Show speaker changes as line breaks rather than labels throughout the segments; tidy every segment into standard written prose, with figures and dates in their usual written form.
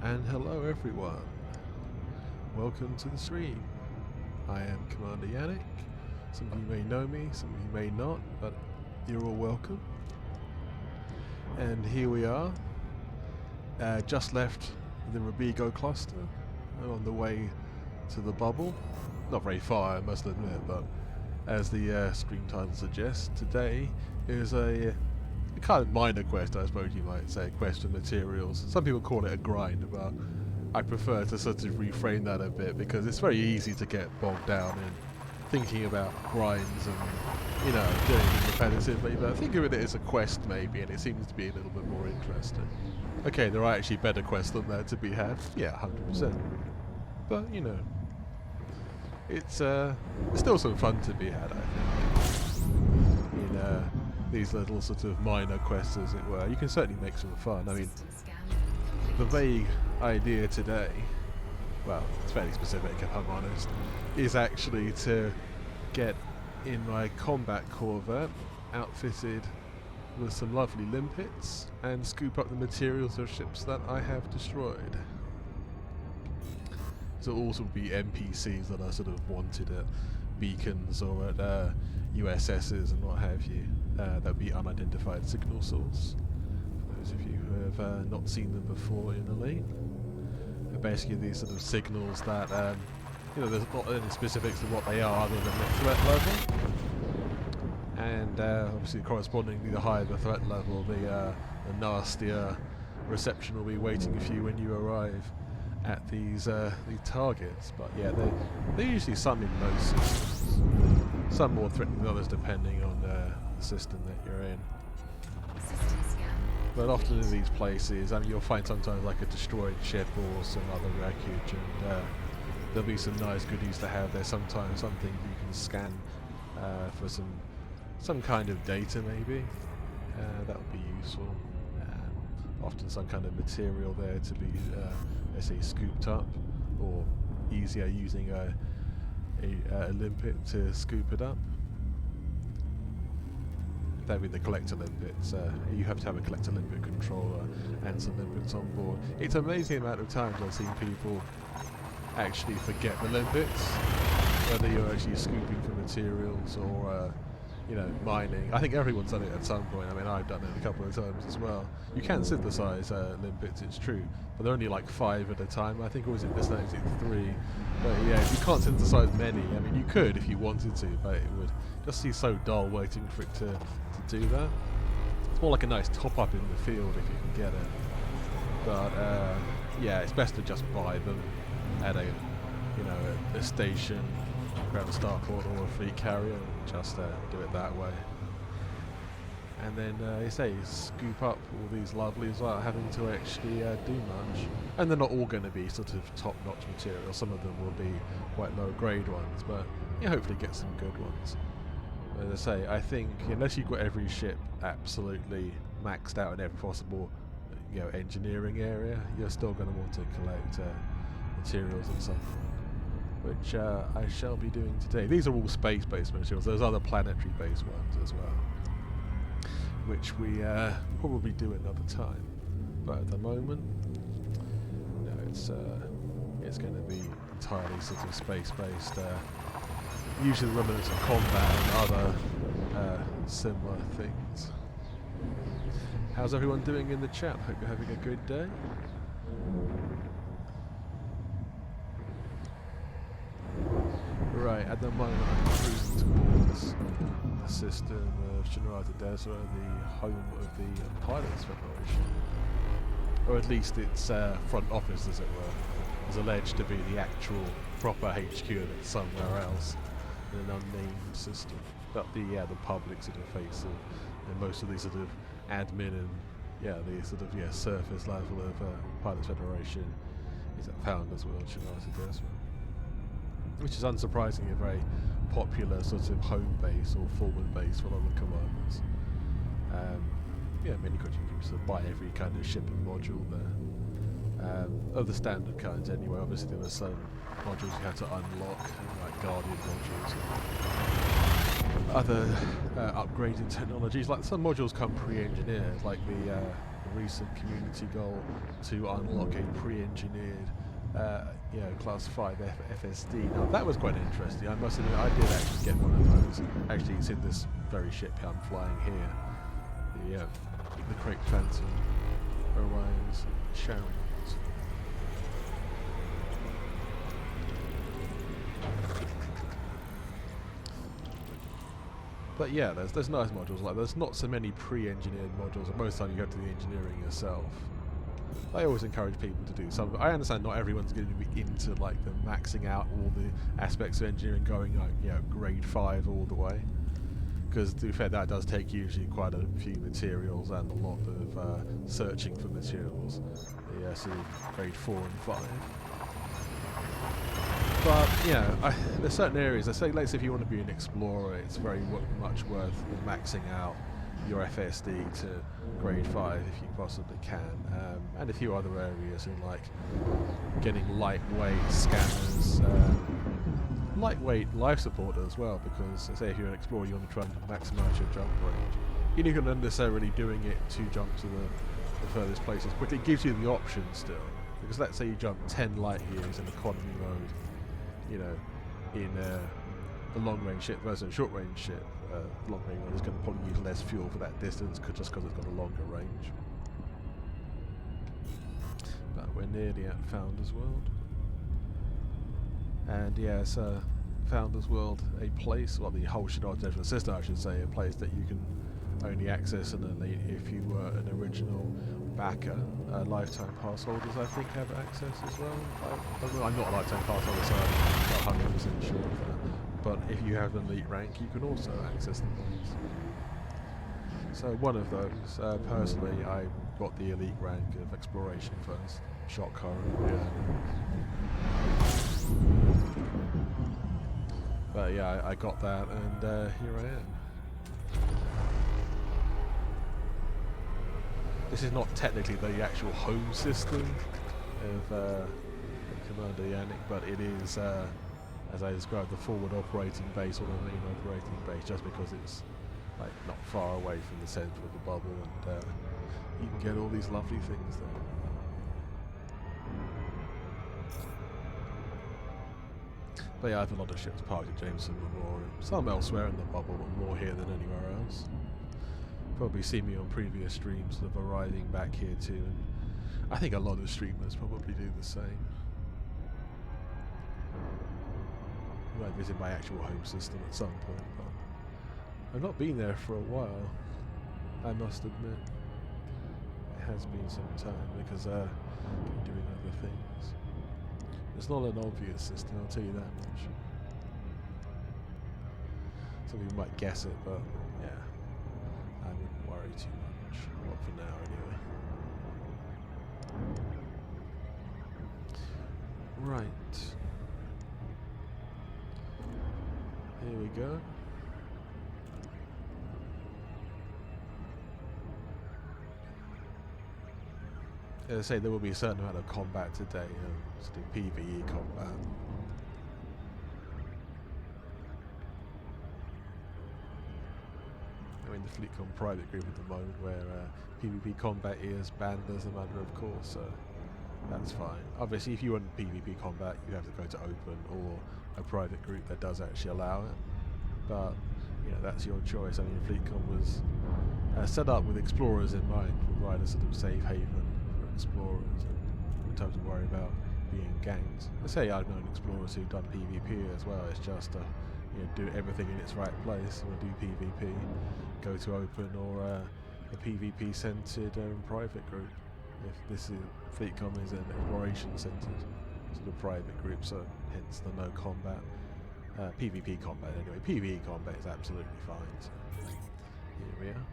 And hello everyone, welcome to the stream. I am Commander Yannick. Some of you may know me, some of you may not, but you're all welcome. And here we are, just left the Robigo cluster, on the way to the bubble. Not very far, I must admit, but as the stream title suggests, today is a kind of minor quest, I suppose you might say, quest of materials. Some people call it a grind, but I prefer to sort of reframe that a bit because it's very easy to get bogged down in thinking about grinds and, you know, doing it repetitively, but think of it as a quest maybe, and it seems to be a little bit more interesting. Okay, there are actually better quests than that to be had, yeah, 100%. But, you know, it's still some fun to be had, I think, in these little sort of minor quests, as it were. You can certainly make some fun. I mean, the vague idea today, well, it's fairly specific if I'm honest, is actually to get in my combat corvette outfitted with some lovely limpets and scoop up the materials of ships that I have destroyed. So also be NPCs that are sort of wanted at beacons or at USSs and what have you. That would be unidentified signal source. For those of you who have not seen them before in Elite. Basically these sort of signals that, you know, there's not any specifics of what they are other than the threat level. And obviously correspondingly the higher the threat level, the nastier reception will be waiting for you when you arrive at these targets. But yeah, they're usually some in most systems. Some more threatening than others depending on the system that you're in. But often in these places, I mean, you'll find sometimes like a destroyed ship or some other wreckage, and there'll be some nice goodies to have there. Sometimes something you can scan for some kind of data maybe. That would be useful. Often some kind of material there to be, let's say, scooped up, or easier using a limpet to scoop it up. That would be the collector limpets. You have to have a collector limpet controller and some limpets on board. It's amazing the amount of times I've seen people actually forget the limpets, whether you're actually scooping for materials or you know, mining. I think everyone's done it at some point. I mean, I've done it a couple of times as well. You can synthesize limpets, it's true, but they're only like 5 at a time. I think, or is it this night, 3? But yeah, you can't synthesize many. I mean, you could if you wanted to, but it would just seem so dull waiting for it to do that. It's more like a nice top up in the field if you can get it. But yeah, it's best to just buy them at a, you know, a station, ground starport or a fleet carrier, and just do it that way. And then you say scoop up all these lovelies without having to actually do much. And they're not all going to be sort of top-notch material. Some of them will be quite low-grade ones, but you hopefully get some good ones. As I say, I think unless you've got every ship absolutely maxed out in every possible, you know, engineering area, you're still going to want to collect materials and stuff, which I shall be doing today. These are all space-based materials. There's other planetary-based ones as well, which we probably do another time. But at the moment, no, it's going to be entirely sort of space-based. Usually the remnants of combat and other similar things. How's everyone doing in the chat? Hope you're having a good day. Right, at the moment I'm cruising towards the system of Shinrarta Desra, the home of the Pilots Federation. Or at least its front office, as it were, is alleged to be the actual proper HQ that's somewhere else in an unnamed system. But the public sort of face of, you know, most of these sort of admin and the sort of surface level of Pilots Federation is found as well in Shinrarta Desra. Which is unsurprisingly a very popular sort of home base or forward base for a lot of commanders. Many countries sort of buy every kind of ship and module there. Of the standard kinds anyway. Obviously there were some modules you had to unlock, like Guardian modules. other upgraded technologies. Like some modules come pre-engineered, like the recent community goal to unlock a pre-engineered class 5 FSD. Now that was quite interesting. I must admit I did actually get one of those. Actually it's in this very ship I'm flying here. The Craig Phantom Orion's Sharon. But yeah, there's nice modules. Like there's not so many pre-engineered modules, and most of the time you go to the engineering yourself. I always encourage people to do some. I understand not everyone's going to be into like the maxing out all the aspects of engineering, going like grade 5 all the way. Because to be fair, that does take usually quite a few materials and a lot of searching for materials. Yeah, so grade 4 and 5. But there's certain areas. I say, let's say if you want to be an explorer, it's very much worth maxing out your FSD to grade 5 if you possibly can, and a few other areas in like getting lightweight scanners, lightweight life support as well. Because say if you're an explorer, you want to try and maximise your jump range. You're not necessarily doing it to jump to the furthest places quickly. It gives you the option still. Because let's say you jump 10 light years in economy mode. In a long-range ship versus a short-range ship, long-range one is going to probably use less fuel for that distance just because it's got a longer range. But we're nearly at Founders World. And yes, Founders World, a place, well, the whole Shadar Judgment System, I should say, a place that you can only access an elite if you were an original backer. Lifetime pass holders, I think, have access as well. I'm not a lifetime pass holder, so I'm not 100% sure of that. But if you have an elite rank, you can also access the mods. So one of those, personally, I got the elite rank of exploration first. Shock horror, But yeah, I got that, and here I am. This is not technically the actual home system of Commander Yannick, but it is, as I described, the forward operating base or the main operating base, just because it's like not far away from the centre of the bubble, and you can get all these lovely things there. But yeah, I have a lot of ships parked at Jameson Memorial, some elsewhere in the bubble, but more here than anywhere else. Probably see me on previous streams of arriving back here too, and I think a lot of streamers probably do the same. I might visit my actual home system at some point, but I've not been there for a while, I must admit. It has been some time because I've been doing other things. It's not an obvious system, I'll tell you that much. Some people might guess it, but yeah. I wouldn't worry too much. Not for now, anyway. Right. Here we go. As I say, there will be a certain amount of combat today, to do PvE combat. In the FleetCon private group at the moment, where PvP combat is banned as a matter of course, so that's fine. Obviously, if you want PvP combat, you have to go to open or a private group that does actually allow it. But that's your choice. I mean, FleetCon was set up with explorers in mind, to provide a sort of safe haven for explorers, and in terms of worry about being ganked. I say I've known explorers who've done PvP as well. It's just do everything in its right place. You want to do PvP, go to open or a PvP centered private group. If this is FleetCon is an exploration centered sort of private group, so hence the no combat, PvP combat anyway. PvE combat is absolutely fine. So here we are.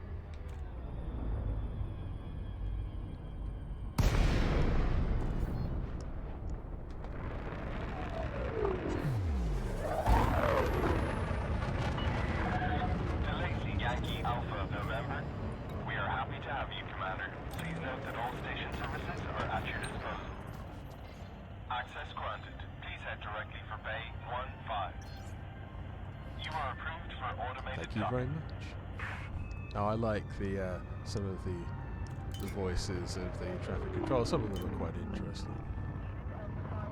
Thank you very much. Now I like the some of the voices of the traffic control. Some of them are quite interesting,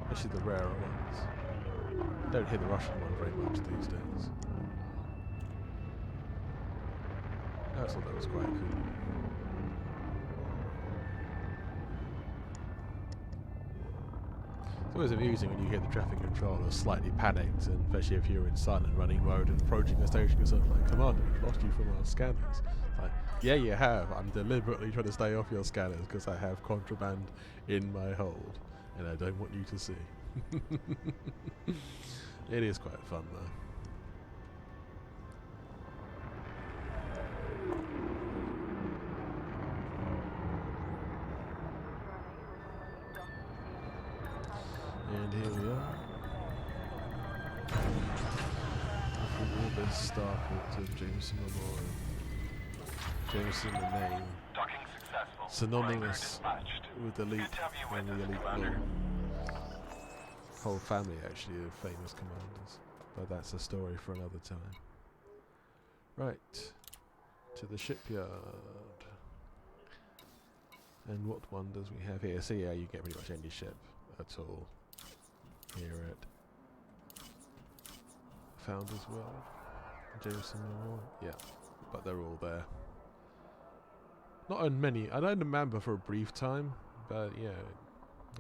especially the rarer ones. Don't hear the Russian one very much these days. I thought that was quite cool. It's always amusing when you hear the traffic controller slightly panicked, and especially if you're in silent running mode and approaching the station, yourself like, Commander, we've lost you from our scanners. It's like, yeah, you have. I'm deliberately trying to stay off your scanners because I have contraband in my hold, and I don't want you to see. It is quite fun though. And here we are. Orbis Starport of Jameson Memorial. Jameson, the name. Synonymous with elite and the elite law. Whole family actually of famous commanders. But that's a story for another time. Right. To the shipyard. And what wonders we have here. See, yeah, you get pretty much any ship at all. Here at Founders World, Jameson Memorial, yeah, but they're all there. Not on many. I don't remember for a brief time, but yeah,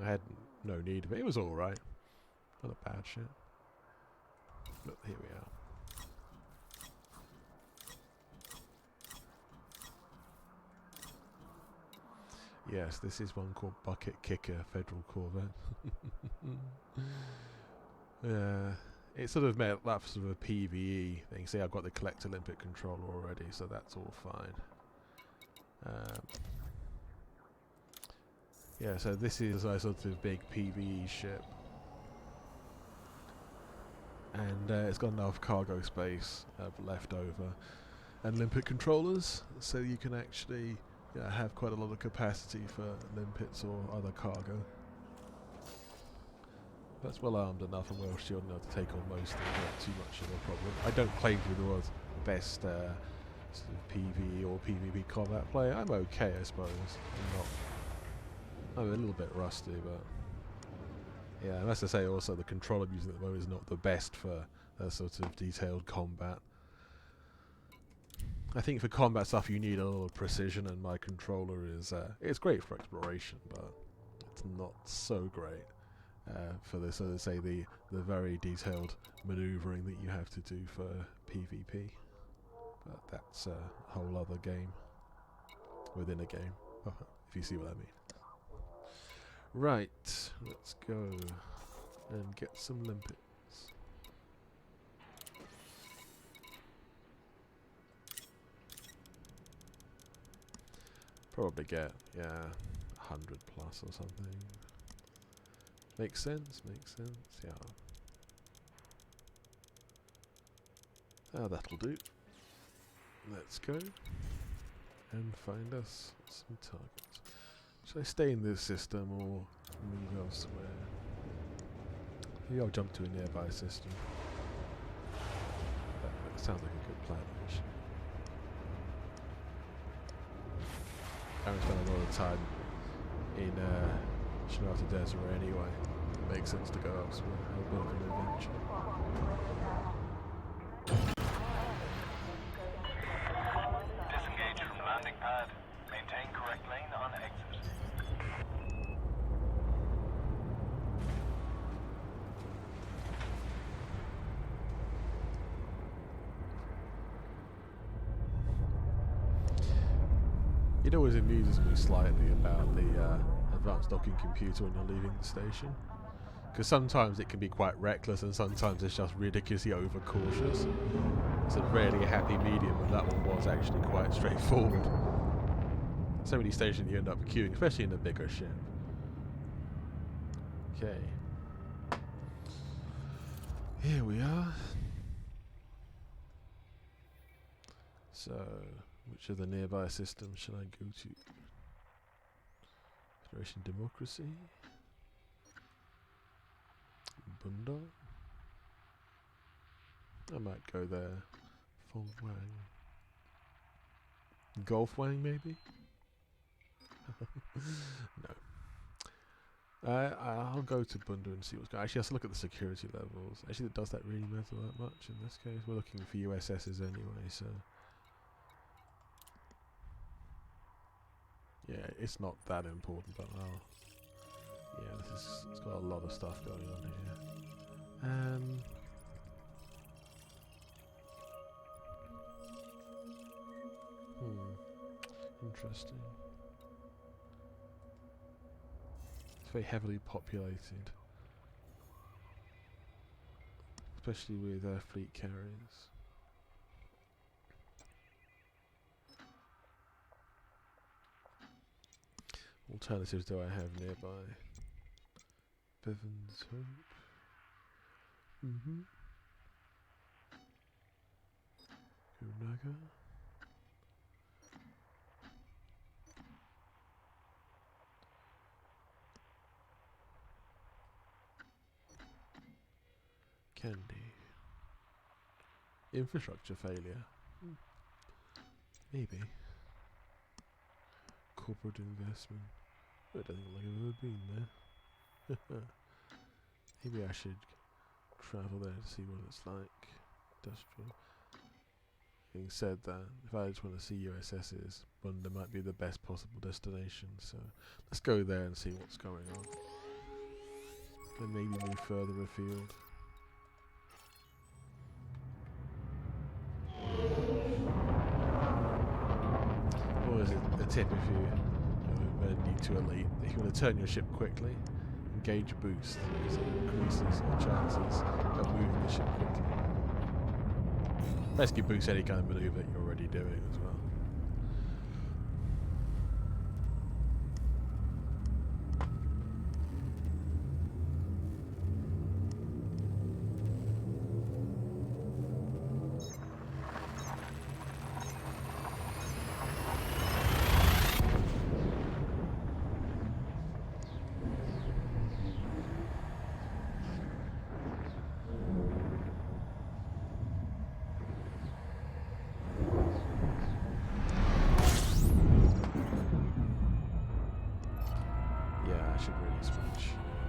I had no need of it. It was all right, not a bad shit. But here we are. Yes, this is one called Bucket Kicker Federal Corvette. It sort of made that sort of a PvE thing. See, I've got the Collector Limpet controller already, so that's all fine. Yeah, so this is a sort of big PvE ship. And it's got enough cargo space left over. And Limpet controllers, so you can actually have quite a lot of capacity for limpets or other cargo. That's well armed enough and well shielded enough to take on most of it, not too much of a problem. I don't claim to be the world's best sort of PvE or PvP combat player. I'm okay, I suppose. I'm a little bit rusty, but yeah, and as I say, also the controller I'm using at the moment is not the best for sort of detailed combat. I think for combat stuff you need a little precision, and my controller is it's great for exploration, but it's not so great for this, so to say, the very detailed manoeuvring that you have to do for PvP. But that's a whole other game within a game, if you see what I mean. Right, let's go and get some limpets. Probably get, 100 plus or something. Makes sense, yeah. That'll do. Let's go and find us some targets. Should I stay in this system or move elsewhere? Maybe I'll jump to a nearby system. That sounds like a good plan, actually. I haven't spent a lot of time in Shenata Deseret anyway. It makes sense to go elsewhere. A bit of an adventure.
Disengage from landing pad. Maintain correct lane on exit.
It always amuses me slightly about the advanced docking computer when you're leaving the station, because sometimes it can be quite reckless and sometimes it's just ridiculously overcautious. It's a rarely happy medium, and that one was actually quite straightforward. So many stations you end up queuing, especially in a bigger ship. Okay. Here we are. So, which of the nearby systems should I go to? Federation Democracy? Bunda? I might go there Fong Wang. Golf Wang, maybe? No. I'll go to Bunda and see what's going on. Actually, let's look at the security levels. Actually, does that really matter that much in this case? We're looking for USSs anyway, so... Yeah, it's not that important, but I'll... Yeah, it's got a lot of stuff going on here. Interesting. It's very heavily populated, especially with fleet carriers. Alternatives do I have nearby? Bevan's Hope. Kunaga. Candy. Infrastructure failure. Maybe. Corporate investment. It doesn't look like I've ever been there. Maybe I should travel there to see what it's like. Industrial. Being said that, if I just want to see USSs, Bunda might be the best possible destination, so let's go there and see what's going on. Then maybe move further afield. Or is it a tip if you need to elite, if you want to turn your ship quickly, engage boost, because it increases your chances of moving the ship quickly. Basically boost any kind of maneuver that you're already doing as well. Yeah, I should really switch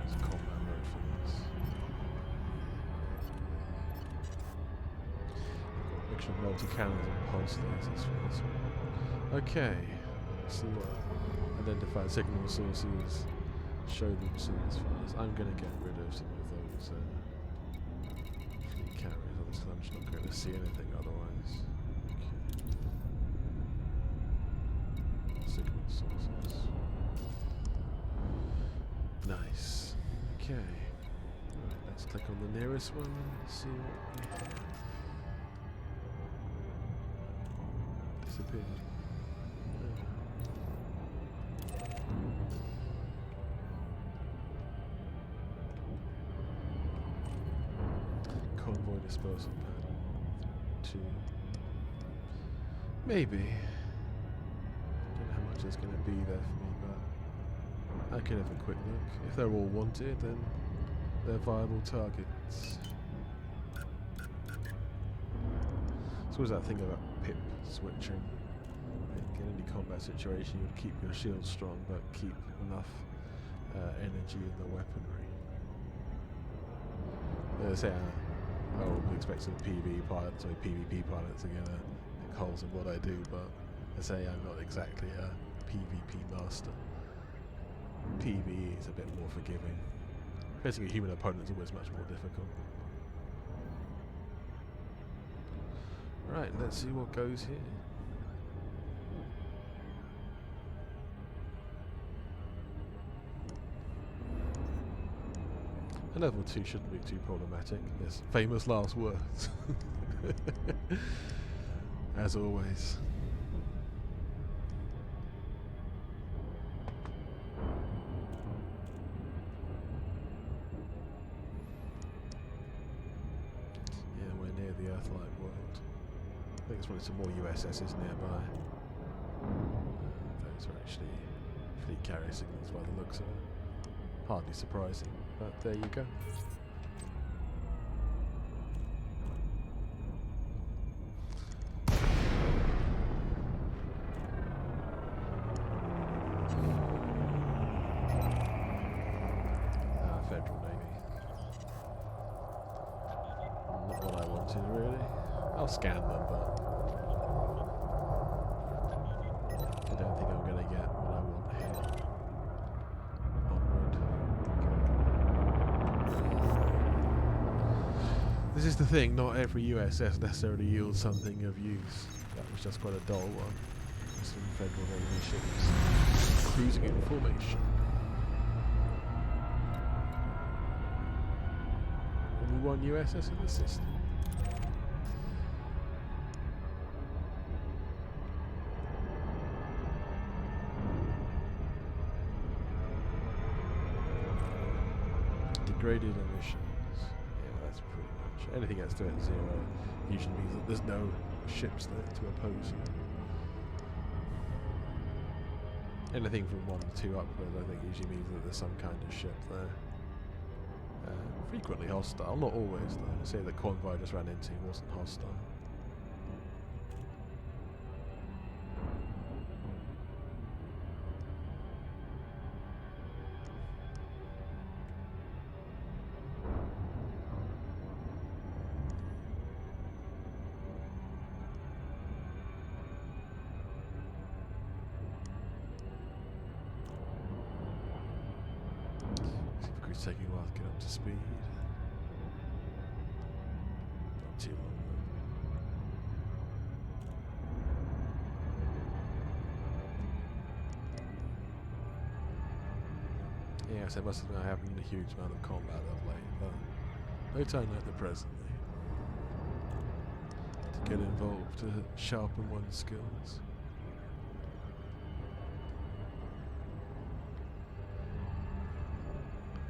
to combat mode for this. Mixture of multi-cannons and pulse lasers for this one. Okay, let's see what identified signal sources show themselves for us. I'm going to get rid of some of those fleet carriers, obviously I'm just not going to see anything otherwise. Okay. Signal sources. Nice. Okay. Right, let's click on the nearest one and see what we have. Disappeared. Convoy disposal pad. 2. Maybe. I don't know how much there's going to be there for me, but I can have a quick look. If they're all wanted, then they're viable targets. It's always that thing about pip switching. In any combat situation, you would keep your shield strong, but keep enough energy in the weaponry. They say I would expect some PvP pilots are going to pick holes in what I do, but they say I'm not exactly a PvP master. PvE is a bit more forgiving. Facing a human opponent is always much more difficult. Right, let's see what goes here. A level 2 shouldn't be too problematic. Yes, famous last words. As always. The Earth-like world. I think there's probably some more USSs nearby. Those are actually fleet carrier signals by the looks of it. Hardly surprising, but there you go. wanted, really. I'll scan them, but I don't think I'm going to get what I want here. Onward. This is the thing, not every USS necessarily yields something of use. That was just quite a dull one. Some Federal Navy ships cruising in formation. Only one USS in the system. Degraded emissions. Yeah, that's pretty much. Anything that's to at 0 usually means that there's no ships there to oppose you. Anything from 1 to 2 upward, I think, usually means that there's some kind of ship there. Frequently hostile, not always though. Say the convoy I just ran into wasn't hostile. It's taking a while to get up to speed. Not too long though. Yes, I must admit I haven't a huge amount of combat of late, but no time like the present to get involved, to sharpen one's skills.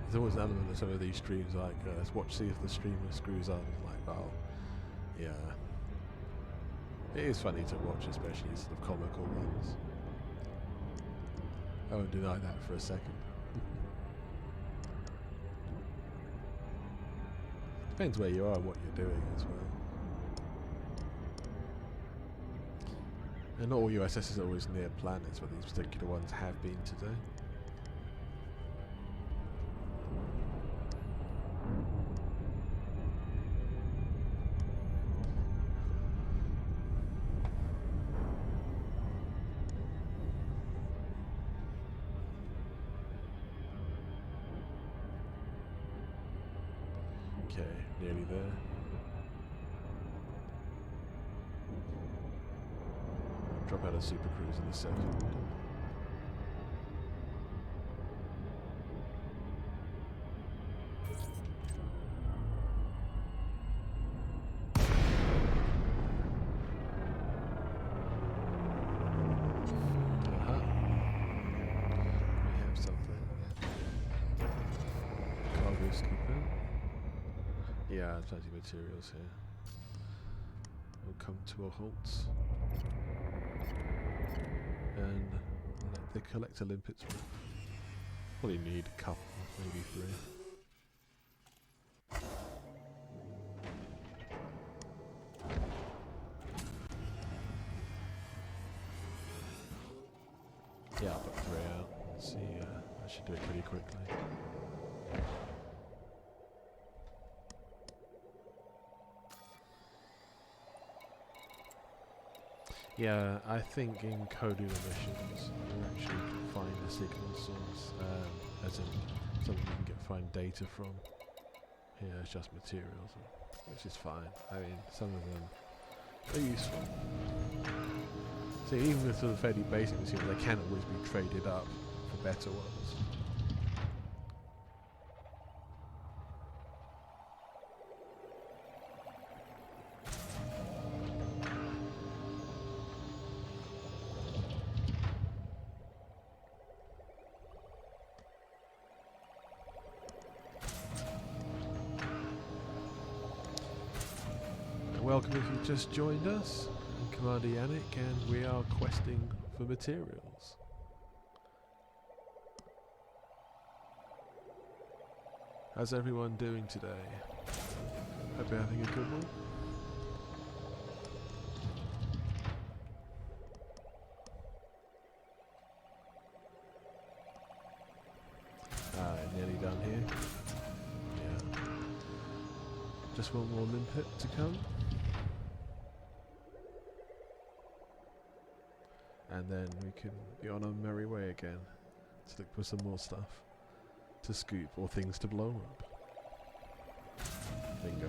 There's always an element of some of these streams like, let's see if the streamer screws up. Like, well, yeah. It is funny to watch, especially sort of comical ones. I won't deny that for a second. Depends where you are and what you're doing as well. And not all USSs are always near planets, but these particular ones have been today. Okay, nearly there. Drop out of Super Cruise in a second. We have something. Cargo skipper. Yeah, plenty of materials here. We'll come to a halt and let the collector limpets move. Probably need a couple, maybe 3. Yeah, I'll put 3 out. Let's see, I should do it pretty quickly. Yeah, I think in coded emissions you actually can find a signal source, as in something you can find data from. Here it's just materials, which is fine. I mean, some of them are useful. See, even with sort of fairly basic materials, they can always be traded up for better ones. Welcome if you've just joined us. I'm Commander Yannick and we are questing for materials. How's everyone doing today? Hope you're having a good one. Nearly done here. Yeah. just one more limpet to come. And then we can be on our merry way again to look for some more stuff to scoop or things to blow up. Bingo.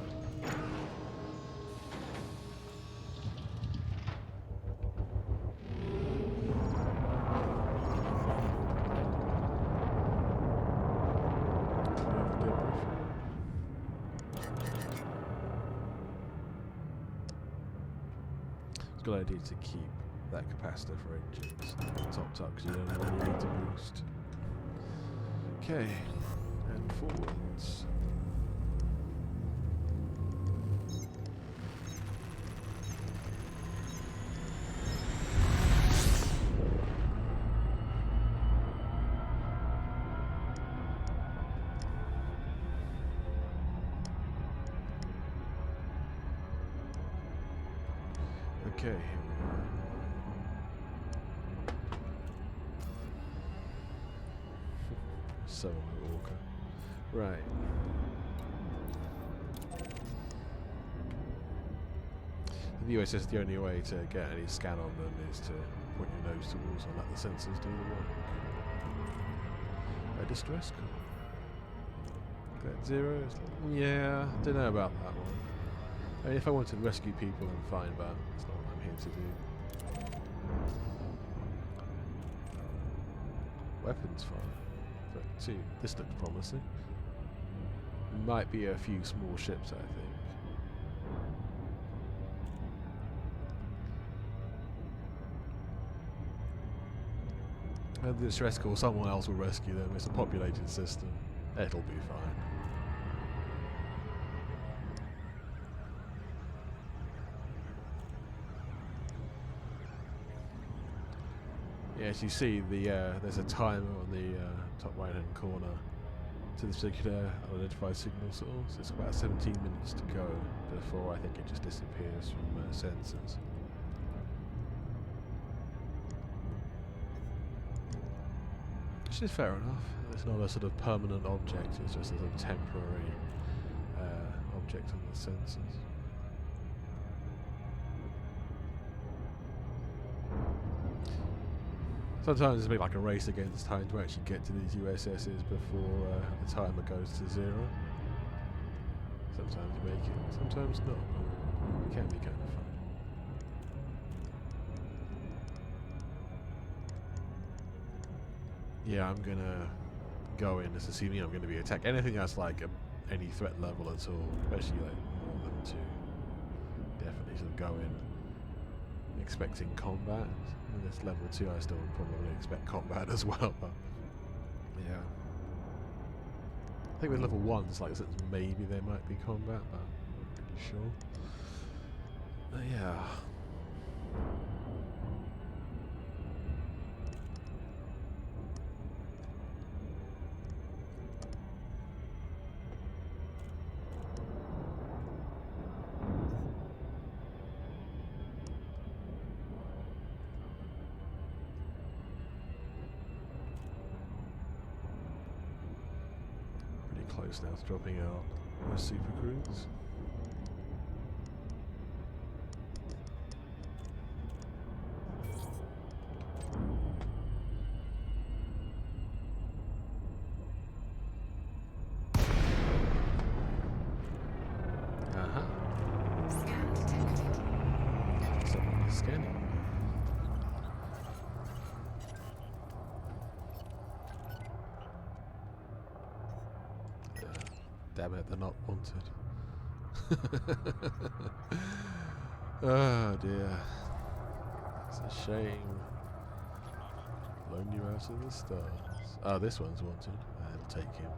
It's a good idea to keep that capacitor for engines topped up because you don't have any need to boost. Okay, and forwards. Okay. So Walker. Right. The USS, the only way to get any scan on them is to point your nose towards and let the sensors do the work. A distress call. That zero? Yeah, don't know about that one. I mean, if I want to rescue people, then fine, but that's not what I'm here to do. Weapons fire. 32. This looks promising. Might be a few small ships, I think. And the distress call, someone else will rescue them. It's a populated system. It'll be fine. Yes, you see there's a timer on the top right hand corner to this particular unidentified signal source. It's about 17 minutes to go before I think it just disappears from sensors. Which is fair enough. It's not a sort of permanent object, it's just a sort of temporary object on the sensors. Sometimes it's a bit like a race against time to actually get to these USSs before the timer goes to zero. Sometimes you make it, sometimes not. It can be kind of fun. Yeah, I'm gonna go in as assuming I'm gonna be attacked. Anything that's like any threat level at all, especially like more than 2. Definitely should go in expecting combat. And this level 2 I still would probably expect combat as well, but yeah. I think with level 1 it's like maybe there might be combat, but I'm not pretty sure. Yeah. Close now to dropping out a super cruise.
Scan detected.
Someone is scanning. Damn it, they're not wanted. Oh dear. It's a shame. Blown you out of the stars. Oh, this one's wanted. I'll take him.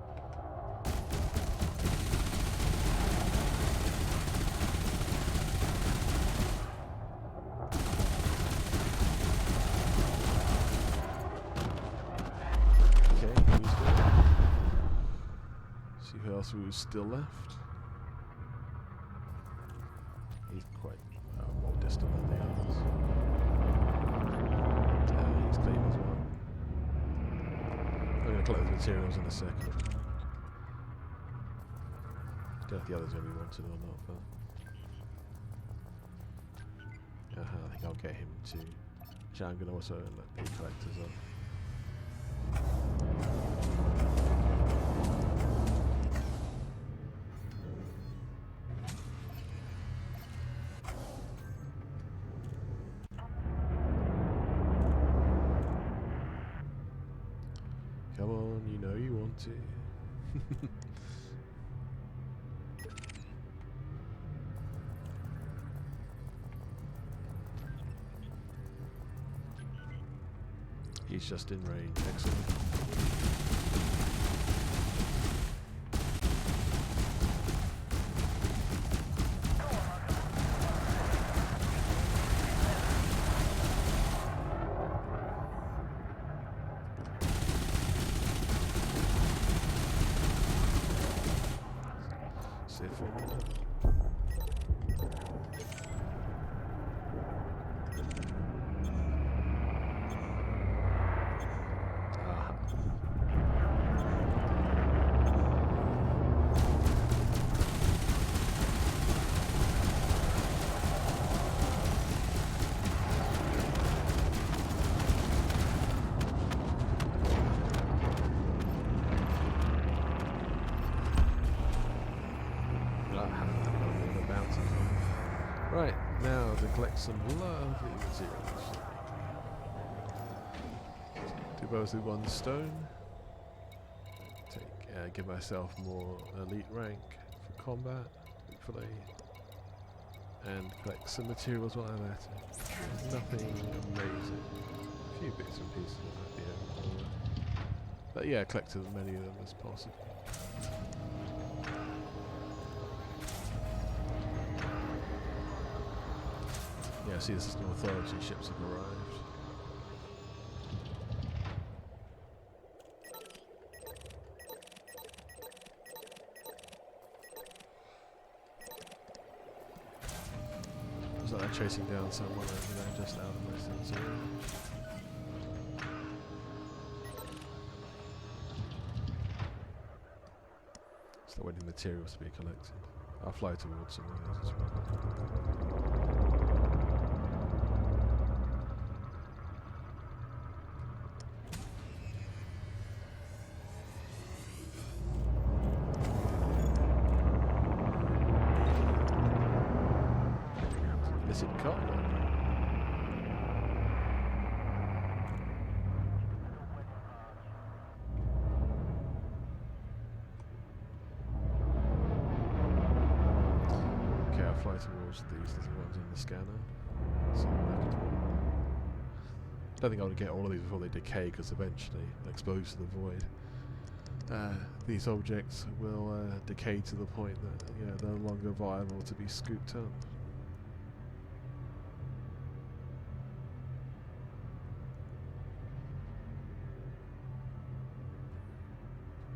Okay, who's there? See who else who's still left. He's quite more distant than the others. He's clean as well. I'm going to collect the materials in a second. don't know if the others really wanted or not, but I think I'll get him to. Actually, I'm going to also let the collectors up. Come on, you know you want to. He's just in range. Excellent. Right, now to collect some lovely materials. Do both with one stone. Give myself more elite rank for combat, hopefully. And collect some materials while I'm at it. Nothing amazing. A few bits and pieces might be overpowered. But yeah, collect as many of them as possible. Yeah, see, this is an authority ships have arrived. Looks like they're chasing down someone over there just out of my sense of range. Still waiting materials to be collected. I'll fly towards some of those as well. Illicit cargo. Okay, I'll fly towards these little ones on the scanner. See what I can do. Don't think I would get all of these before they decay, because eventually, exposed to the void, these objects will decay to the point that they're no longer viable to be scooped up.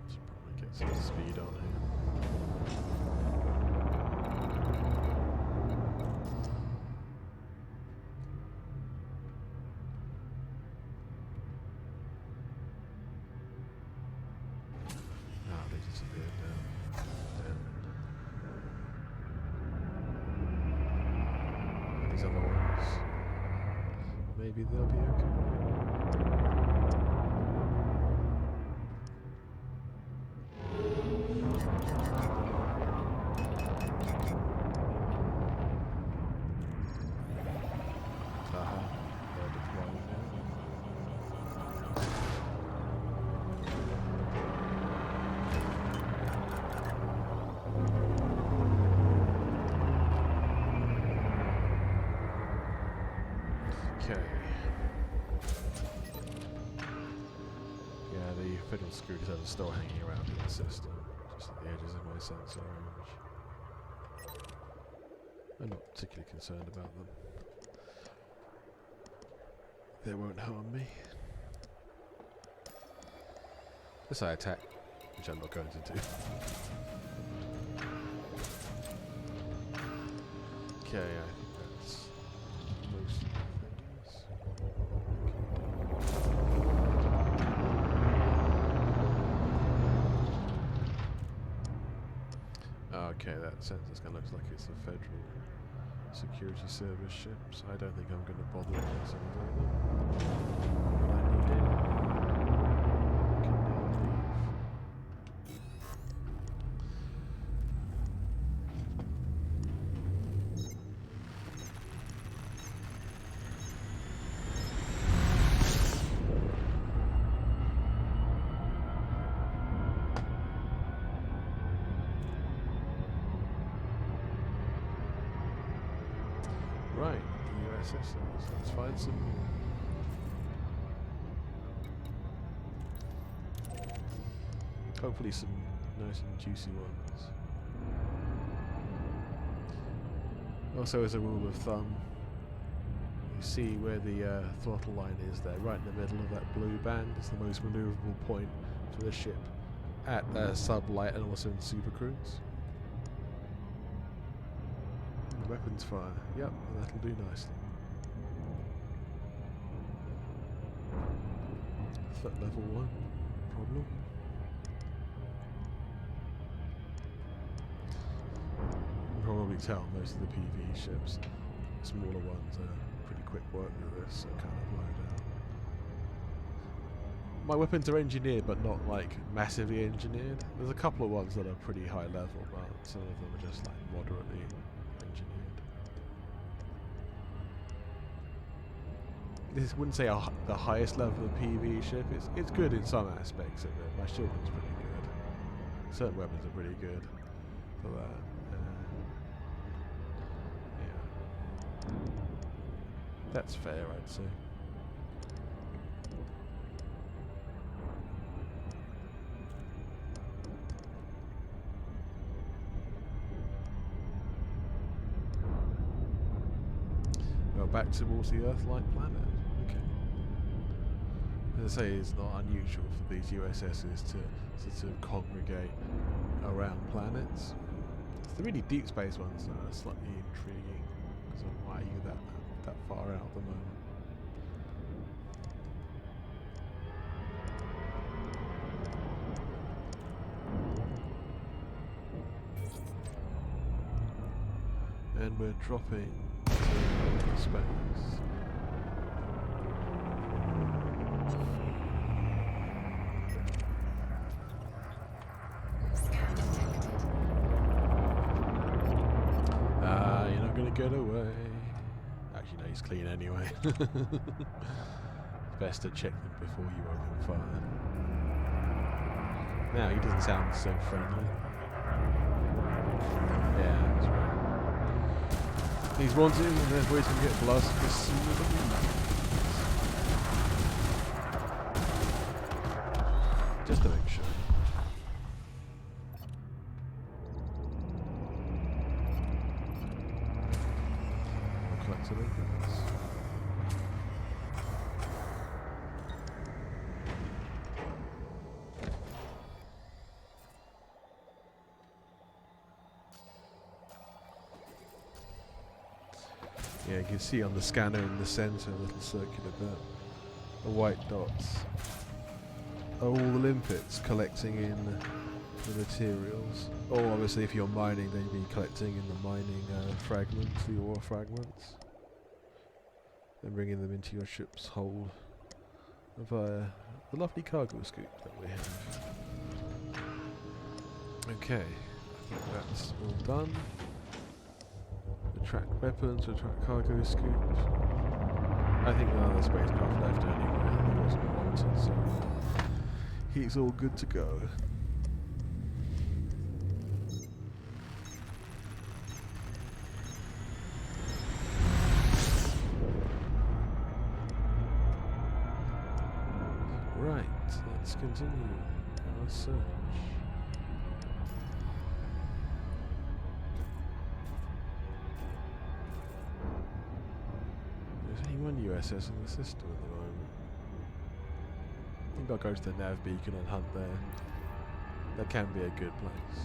Should probably get some speed on here. They disappeared now. And these other ones, maybe they'll be okay. Aha, they're deploying now. Okay. Yeah, the fiddle screws are still hanging around in the system, just at the edges of my sensor range. I'm not particularly concerned about them. They won't harm me. Unless I attack, which I'm not going to do. Okay, I think that's most of the things. Okay, that census gun looks like it's a federal security service ship, so I don't think I'm going to bother with some of them. But I need it. Can now leave. Right, the USS. Let's find some more. Hopefully some nice and juicy ones. Also, as a rule of thumb, you see where the throttle line is there, right in the middle of that blue band. It's the most manoeuvrable point for the ship at sublight and also in supercruise. Weapons fire. Yep, that'll do nicely. Threat level 1. Problem. You can probably tell most of the PvE ships, smaller ones, are pretty quick work with this, so kind of load out. My weapons are engineered, but not like massively engineered. There's a couple of ones that are pretty high level, but some of them are just like moderately engineered. This wouldn't say the highest level of PvE ship. It's good in some aspects of it. My shielding's pretty good. Certain weapons are pretty good for that. Yeah, that's fair, I'd say. Well, back towards the Earth-like planet. Okay. As I say, it's not unusual for these USSs to sort of congregate around planets. It's the really deep space ones that are slightly intriguing, because of why you're that far out at the moment. And we're dropping to space.
Scan detected.
You're not gonna get away. Actually, no, he's clean anyway. Best to check them before you open fire. Now, he doesn't sound so friendly. Yeah, that's right. He's wanted and therefore he's going to get blasted as soon as he lands. Just to make sure. I'll collect some inputs. Yeah, you can see on the scanner in the centre, a little circular bit, the white dots are all the limpets collecting in the materials. Or obviously if you're mining, they'd be collecting in the mining fragments, the ore fragments, and bringing them into your ship's hold via the lovely cargo scoop that we have. Okay, I think that's all done. Retract weapons, retract cargo scoops. I think there are other spacecraft left anyway. He wasn't wanted, so he's all good to go. Right, let's continue our search. One USS in the system at the moment. I think I'll go to the nav beacon and hunt there. That can be a good place.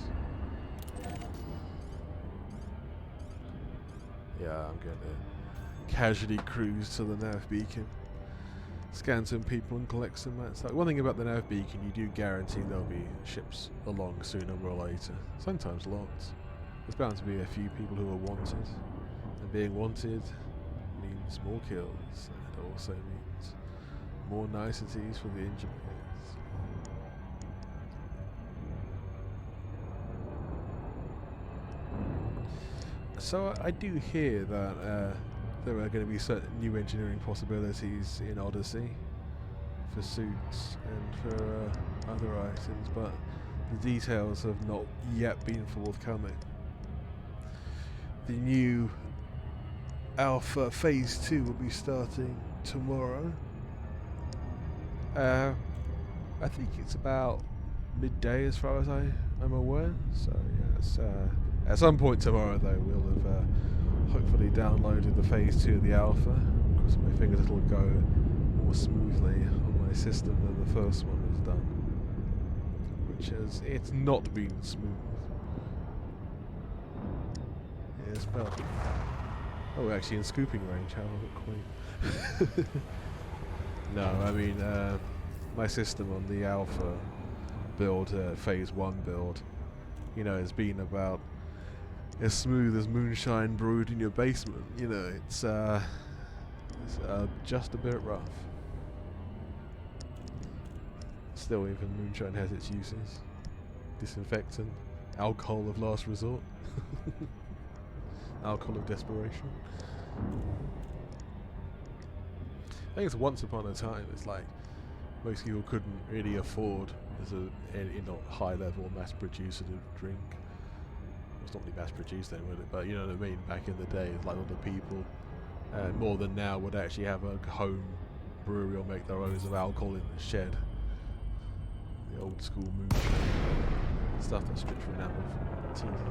Yeah, I'm going to casually cruise to the nav beacon, scan some people and collect some mats. Like, one thing about the nav beacon, you do guarantee there'll be ships along sooner or later. Sometimes lots. there's bound to be a few people who are wanted, and being wanted means more kills, and it also means more niceties for the engineers. So I do hear that there are going to be certain new engineering possibilities in Odyssey for suits and for other items, but the details have not yet been forthcoming. The new Alpha Phase 2 will be starting tomorrow. I think it's about midday as far as I'm aware, so yes, at some point tomorrow though we'll have hopefully downloaded the Phase 2 of the Alpha. Cross my fingers it'll go more smoothly on my system than the first one has done, which is, it's not been smooth. Yes, but oh, we're actually in scooping range, how quaint. No, I mean my system on the Alpha build, Phase 1 build, you know, has been about as smooth as moonshine brewed in your basement. You know, it's just a bit rough. Still, even moonshine has its uses. Disinfectant, alcohol of last resort, alcohol of desperation. I think it's once upon a time, it's like most people couldn't really afford as a high level mass producer to drink. It's not really mass produced then, would it? But you know what I mean, back in the day, it's like all the people, more than now, would actually have a home brewery or make their own of alcohol in the shed. The old school moonshine stuff that's stripped from enamel from teeth.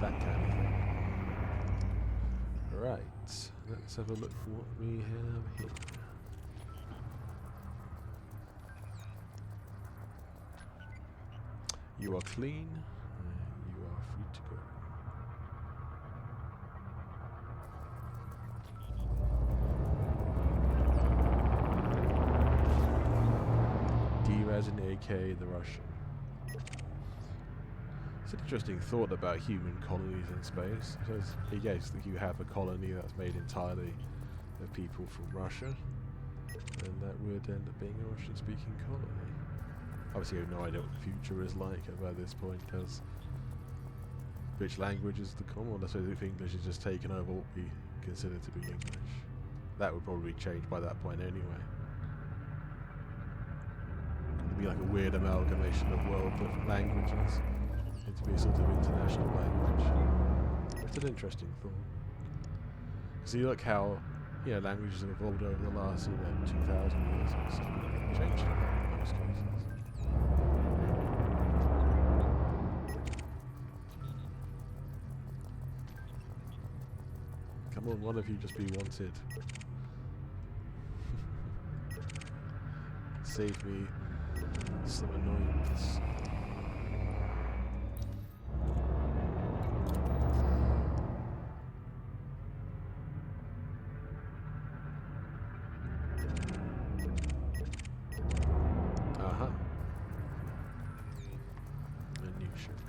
That kind of thing. Right, let's have a look for what we have here. You are clean, you are free to go. D-Raz and AK the Russian. It's an interesting thought about human colonies in space. So yes, you have a colony that's made entirely of people from Russia, and that would end up being a Russian-speaking colony. Obviously, I have no idea what the future is like by this point, because which language is the common? I suppose if English is just taken over what we consider to be English. That would probably change by that point anyway. It'd be like a weird amalgamation of world different languages into be a sort of international language. It's an interesting thought. So you look how languages have evolved over the last 2,000 years or so, changed in most cases. Come on, one of you just be wanted. Save me some annoyance. Aha. A new ship.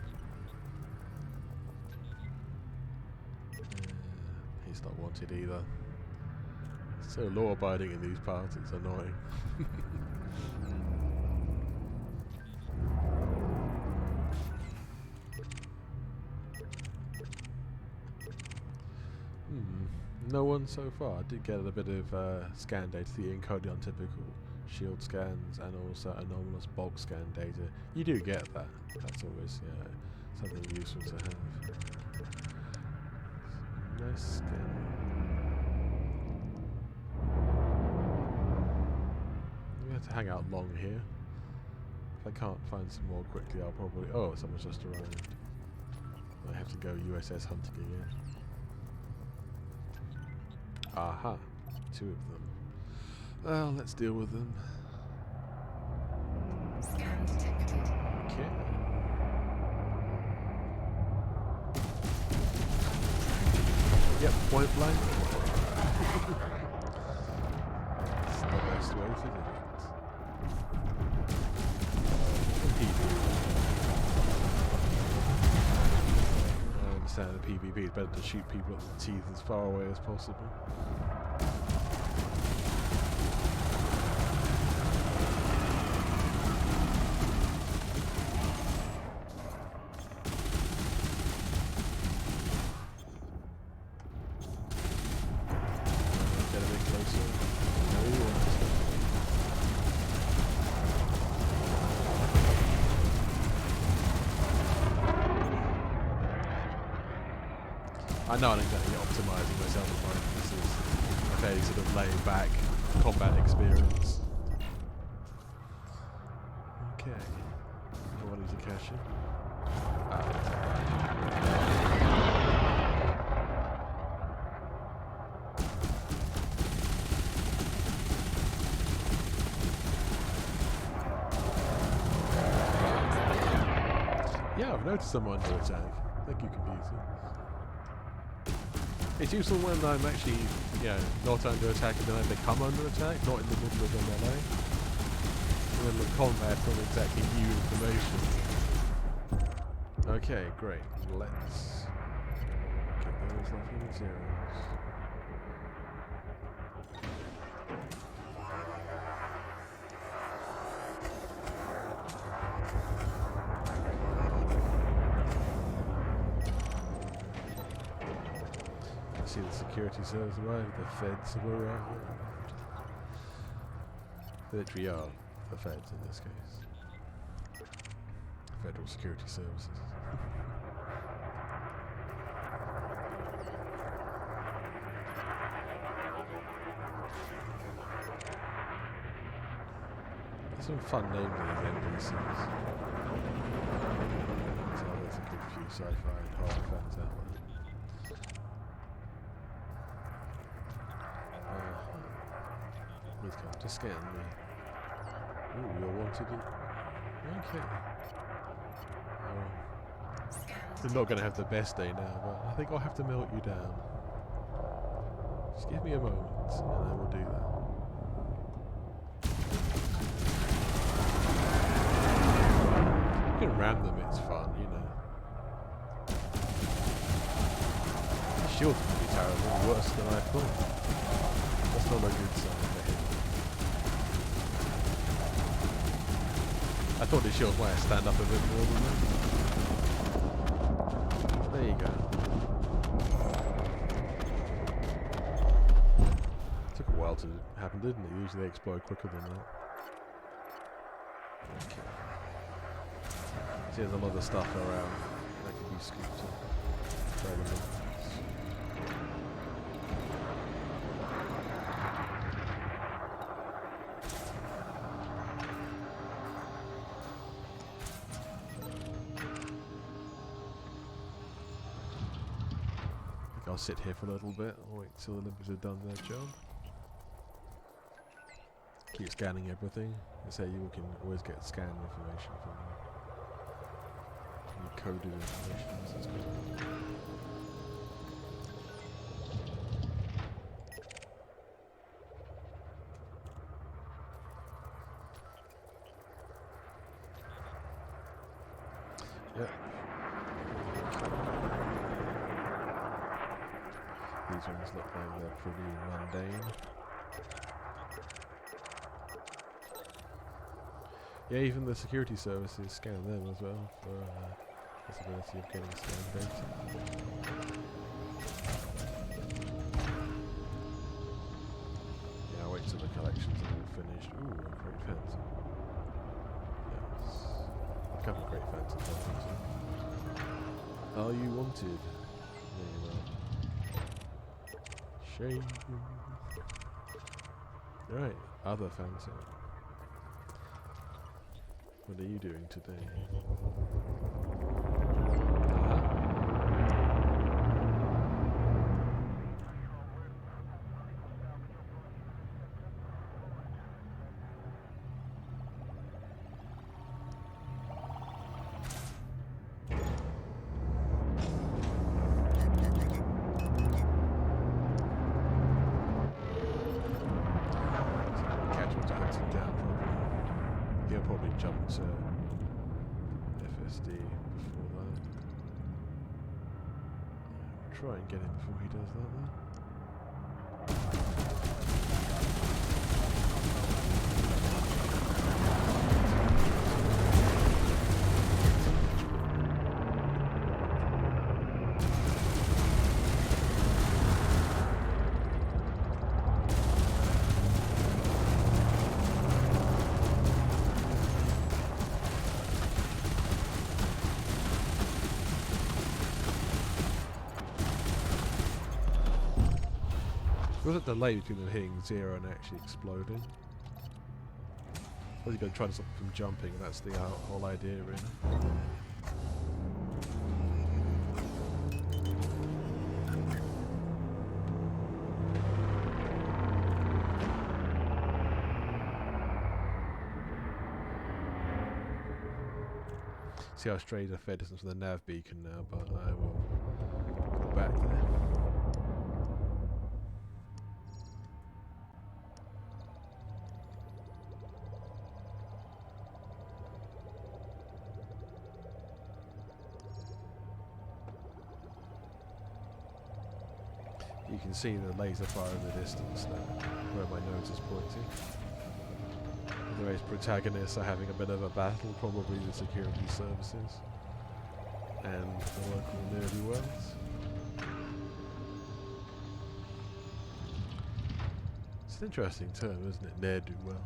He's not wanted either. So law-abiding in these parts, it's annoying. No one so far. I did get a bit of scan data, the encoding on typical shield scans and also anomalous bulk scan data. You do get that. That's always something useful to have. Nice scanning. We have to hang out long here. If I can't find some more quickly, I'll probably... Oh, someone's just arrived. I have to go USS hunting again. Aha, 2 of them. Well, let's deal with them.
Scan detected.
Okay. Yep, point blank. That's the best way to do it. Indeed. understand the PvP, it's better to shoot people at the teeth as far away as possible. Get a bit closer. No, you want to. I know I'm exactly optimising myself at the moment. This is a fairly sort of laid back combat experience. Okay. What is a cache? Yeah, I've noticed I'm under attack. Thank you, computer. It's useful when I'm actually, not under attack and then I become under attack, not in the middle of a melee. In the middle of combat from exactly new information. Okay, great. Let's get those lovely materials. See the security service arrive, the feds have arrived. They literally are the feds in this case. Federal Security Services. There's some fun names in these NPCs. So there's a good few sci-fi and horror fans out there. Please come to scan me. Ooh, you're wanted. Okay. You're not going to have the best day now, but I think I'll have to melt you down. Just give me a moment, and I will do that. You can ram them, it's fun, you know. The shield's going to be terrible, worse than I thought. That's not a good sign for him. I thought his shield might stand up a bit more than that. There you go. Took a while to happen, didn't it? Usually they explode quicker than that. Okay. So there's a lot of stuff around that could be scooped up. I'll sit here for a little bit. I'll wait till the Olympus have done their job. Keep scanning everything. They say you can always get scan information from the coded information. So that's good. Yep. These ones look like they're pretty mundane. Yeah, even the security services scan them as well for possibility of getting scanned data. Yeah, I'll wait till the collections are all finished. Ooh, a great phantom. Yes. A couple of great phantoms, I think so. Are you wanted? There you are. Shame. Right, other phantom. What are you doing today? Casuals are hunting down probably. He'll probably jump to FSD before that. try and get him before he does that then. There was a delay between them hitting 0 and actually exploding. I was going to try to stop it from jumping, and that's the whole idea, really. See how straight a fair distance from the nav beacon now, but I will go back there. You can see the laser fire in the distance now, where my nose is pointing. The various protagonists are having a bit of a battle, probably the security services and the local ne'er-do-wells. It's an interesting term, isn't it? Ne'er-do-well.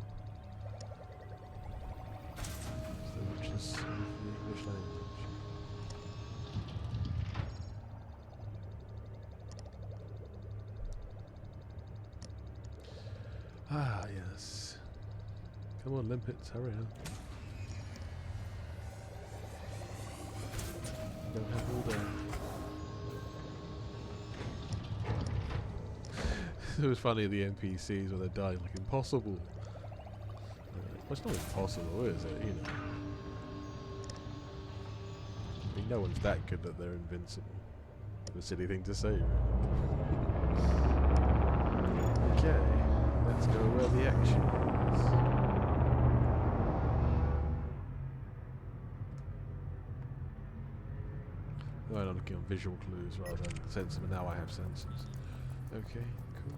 It's the richness of the English language. Ah, yes. Come on, limpets, hurry up. Don't have all day. It was funny, the NPCs when they're dying, like impossible. Well, it's not impossible, is it? You know. I mean, no one's that good that they're invincible. It's a silly thing to say, really. Okay. Let's go where the action is. Right, I'm looking on visual clues rather than sensors, but now I have sensors. Okay, cool.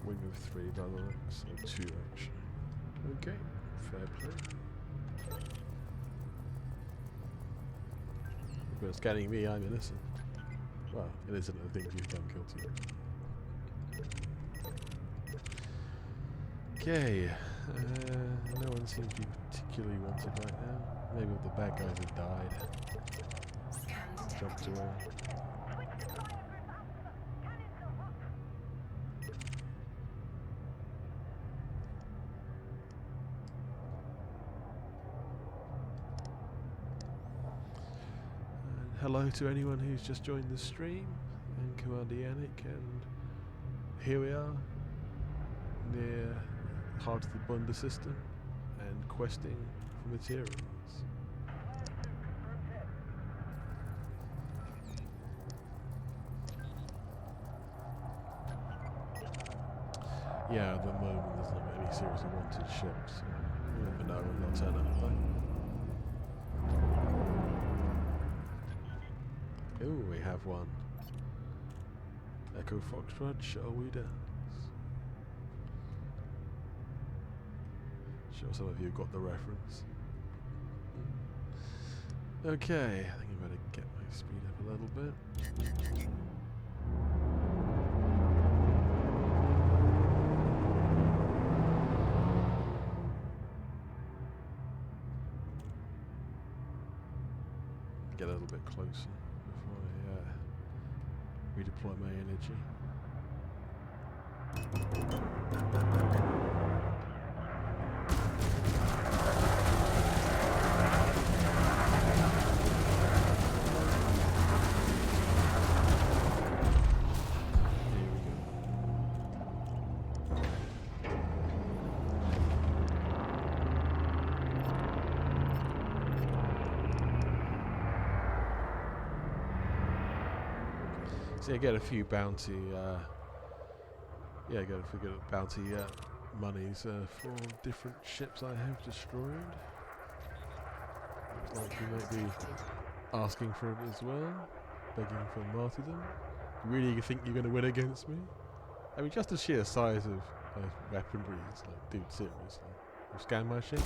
Wing of 3 by the looks, or 2 actually. Okay, fair play. But scanning me, I'm innocent. Well, innocent of the things you've done guilty of. Okay, no one seems to be particularly wanted right now. Maybe all the bad guys have died.
Scan
Jumped
detected.
away. Hello to anyone who's just joined the stream. I'm Commander Yannick, and here we are near heart of the Bunda system and questing for materials. Yeah, at the moment there's not any seriously wanted ships. So you never know when they'll turn up though. Ooh, we have one. Echo Foxtrot, shall we dance? Sure some of you got the reference. Okay, I think I better get my speed up a little bit. Get a little bit closer before I redeploy my energy. Here we go. So you get a few bounty, get a few bounty monies for different ships I have destroyed. Looks like you might be asking for it as well, begging for martyrdom. You really think you're going to win against me? I mean, just the sheer size of weaponry, it's like, dude, seriously. You scan my ship?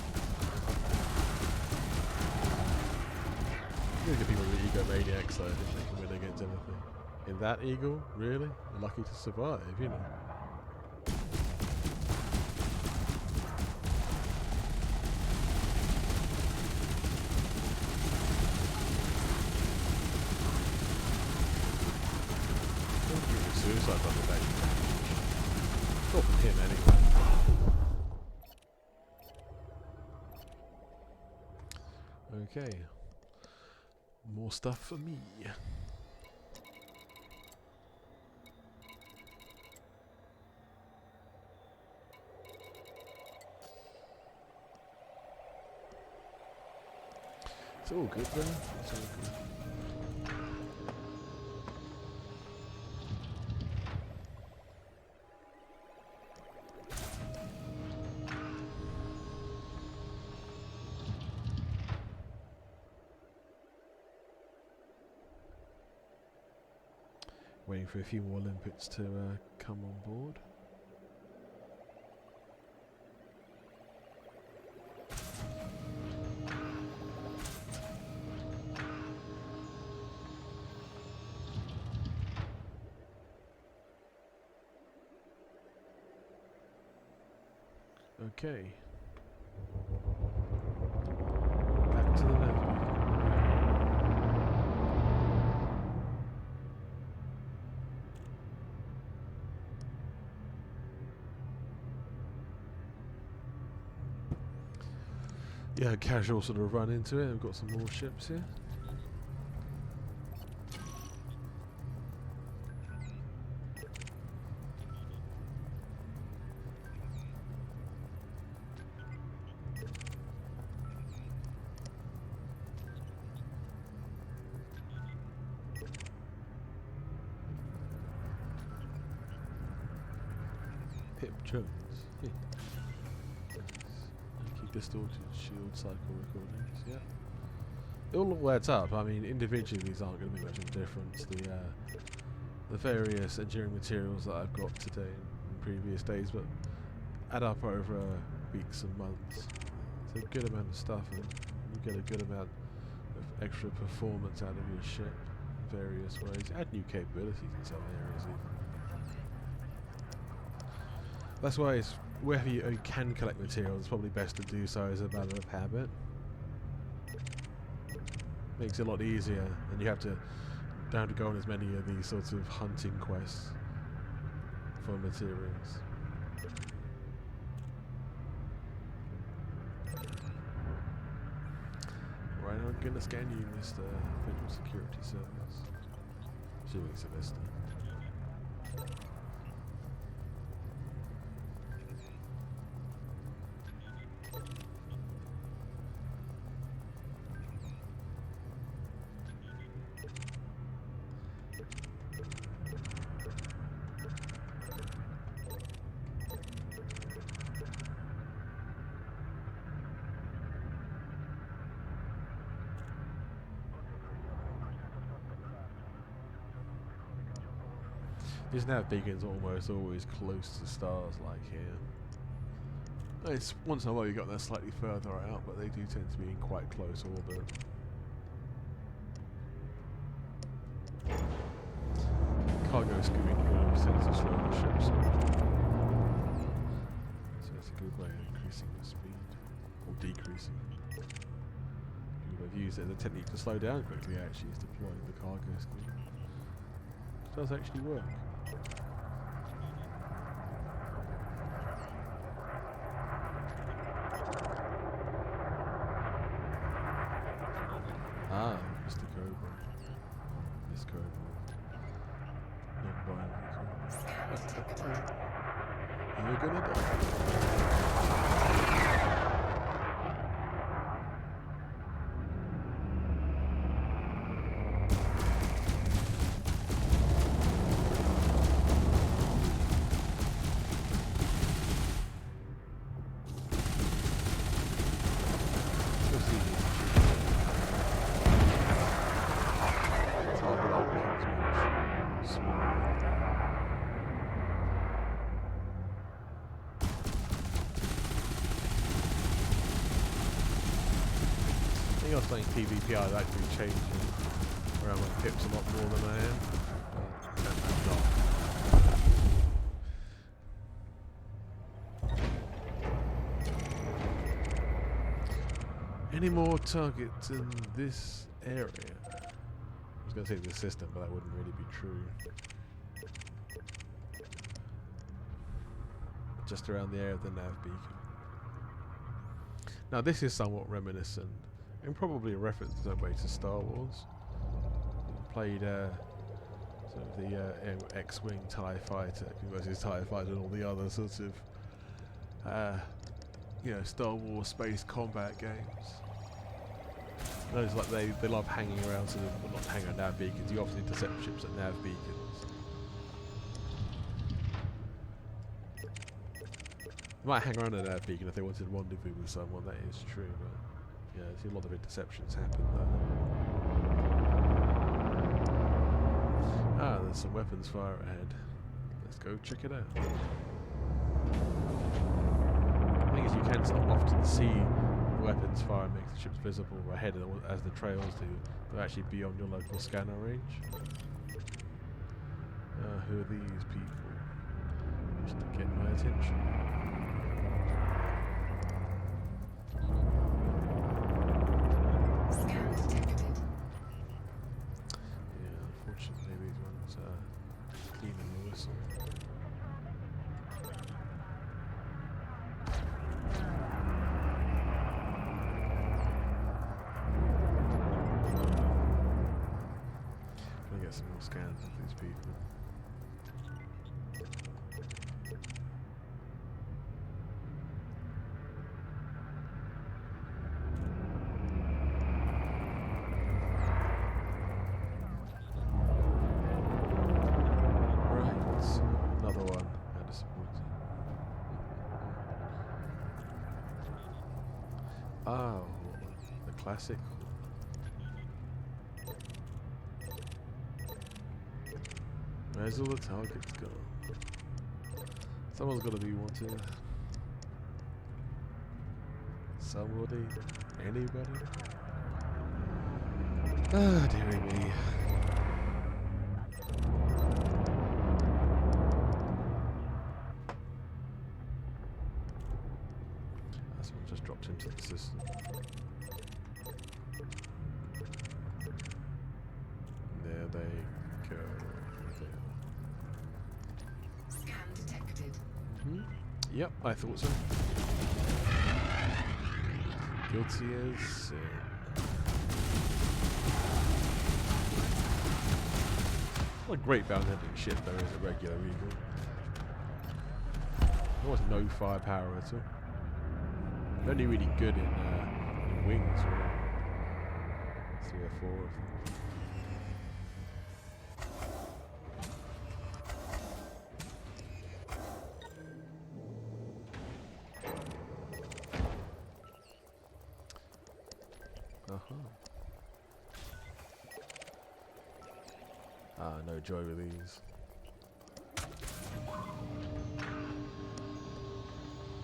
Look at people with egomaniacs though, if they can win against anything. In that eagle? Really? You're lucky to survive, you know. Don't give me suicide on the back. Not from him anyway. Okay. More stuff for me. It's all good though. It's all good. Waiting for a few more limpets to come on board. Okay. Back to the navigator. Yeah, casual sort of run into it. We've got some more ships here. Pip Jones. Yeah. Distorted shield cycle recordings, yeah. It all adds up. I mean, individually these aren't going to be much of a difference. The various engineering materials that I've got today and previous days, but add up over weeks and months. It's a good amount of stuff, and you get a good amount of extra performance out of your ship in various ways. Add new capabilities in some areas even. That's why it's wherever you can collect materials, it's probably best to do so as a matter of habit. Makes it a lot easier, and you don't have to go on as many of these sorts of hunting quests for materials. Right, I'm gonna scan you, Mr. Federal Security Service. Assuming it's a Mr. His nav beacon's almost always close to stars like here. It's once in a while you got that slightly further out, but they do tend to be in quite close orbit. Cargo scooping tends to slow the ships. So that's a good way of increasing the speed, or decreasing. People have used it as a technique to slow down quickly actually, is deploying the cargo scoop. It does actually work. Ah, Mr. Cobra. Miss Cobra. Non-violent Cobra. You're gonna die. think I was playing PvP, I'd actually changing around my pips a lot more than I am. But I'm not. Any more targets in this area? I was going to say the system, but that wouldn't really be true. Just around the area of the nav beacon. Now this is somewhat reminiscent, and probably a reference in some way to Star Wars. Played sort of the X-Wing TIE Fighter versus TIE Fighter and all the other sorts of you know, Star Wars space combat games. Those like they love hanging around sort of, well, not hanging around nav beacons. You often intercept ships at nav beacons. They might hang around a nav beacon if they wanted to rendezvous with someone. That is true, but yeah, I see a lot of interceptions happen there. Ah, there's some weapons fire ahead. Let's go check it out. The thing is, you can often see the weapons fire and make the ships visible ahead as the trails do. They're actually beyond your local scanner range. Who are these people? Just to get my attention.
Scan detected.
Yeah, unfortunately these ones are cleaning the whistle. Gonna get some more scans of these people. Another one. How disappointing. Oh, the classic. Where's all the targets gone? Someone's got to be wanted. Somebody? Anybody? Ah, dearie me. Someone just dropped into the system. There they go.
Scan detected.
Yep, I thought so. Guilty as sin. What a great bound hunting ship there is a regular Eagle. Almost no firepower at all. Only really good in wings, really. 3 or 4 of them. Ah, no joy with these.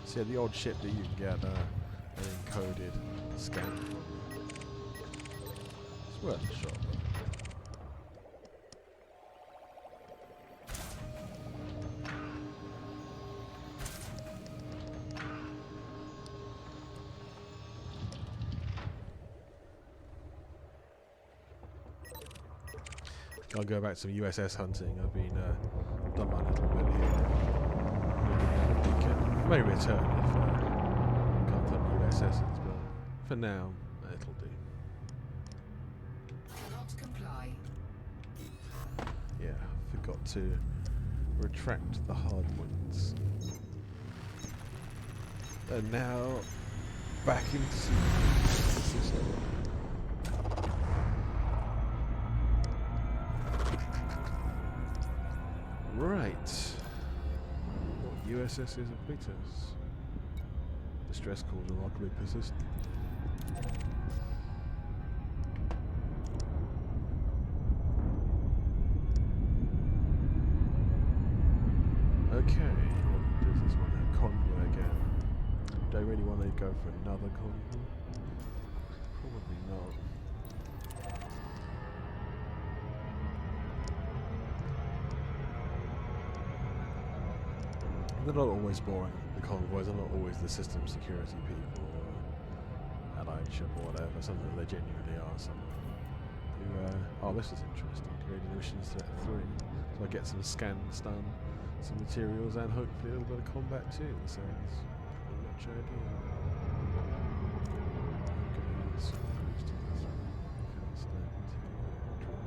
So yeah, the odd ship that you can get an encoded scan from. It's worth a shot, though. I'll go back to some USS hunting. I've been done my little bit here. I may return if I can't find USSs, but for now, it'll do.
Not comply.
Yeah, forgot to retract the hard points. And now, back into system. Right. What USSs await us? Distress calls are oddly persistent. Okay, what does this one have? Convoy again. Do I really want to go for another convoy? Probably not. They're not always boring, the convoys are not always the system security people or allied ship or whatever, something they genuinely are. Some who, oh, this is interesting. Creating missions threat 3. So I get some scans done, some materials, and hopefully a little bit of combat too. So it's pretty much ideal. Okay, so cruise to the 3. Cast that material.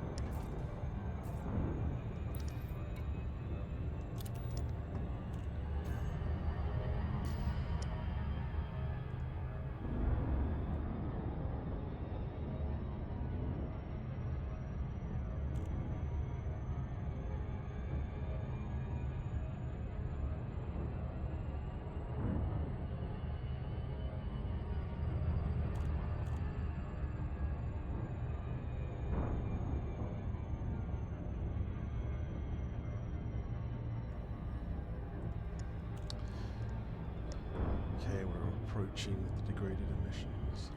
Okay, we're approaching the degraded emissions.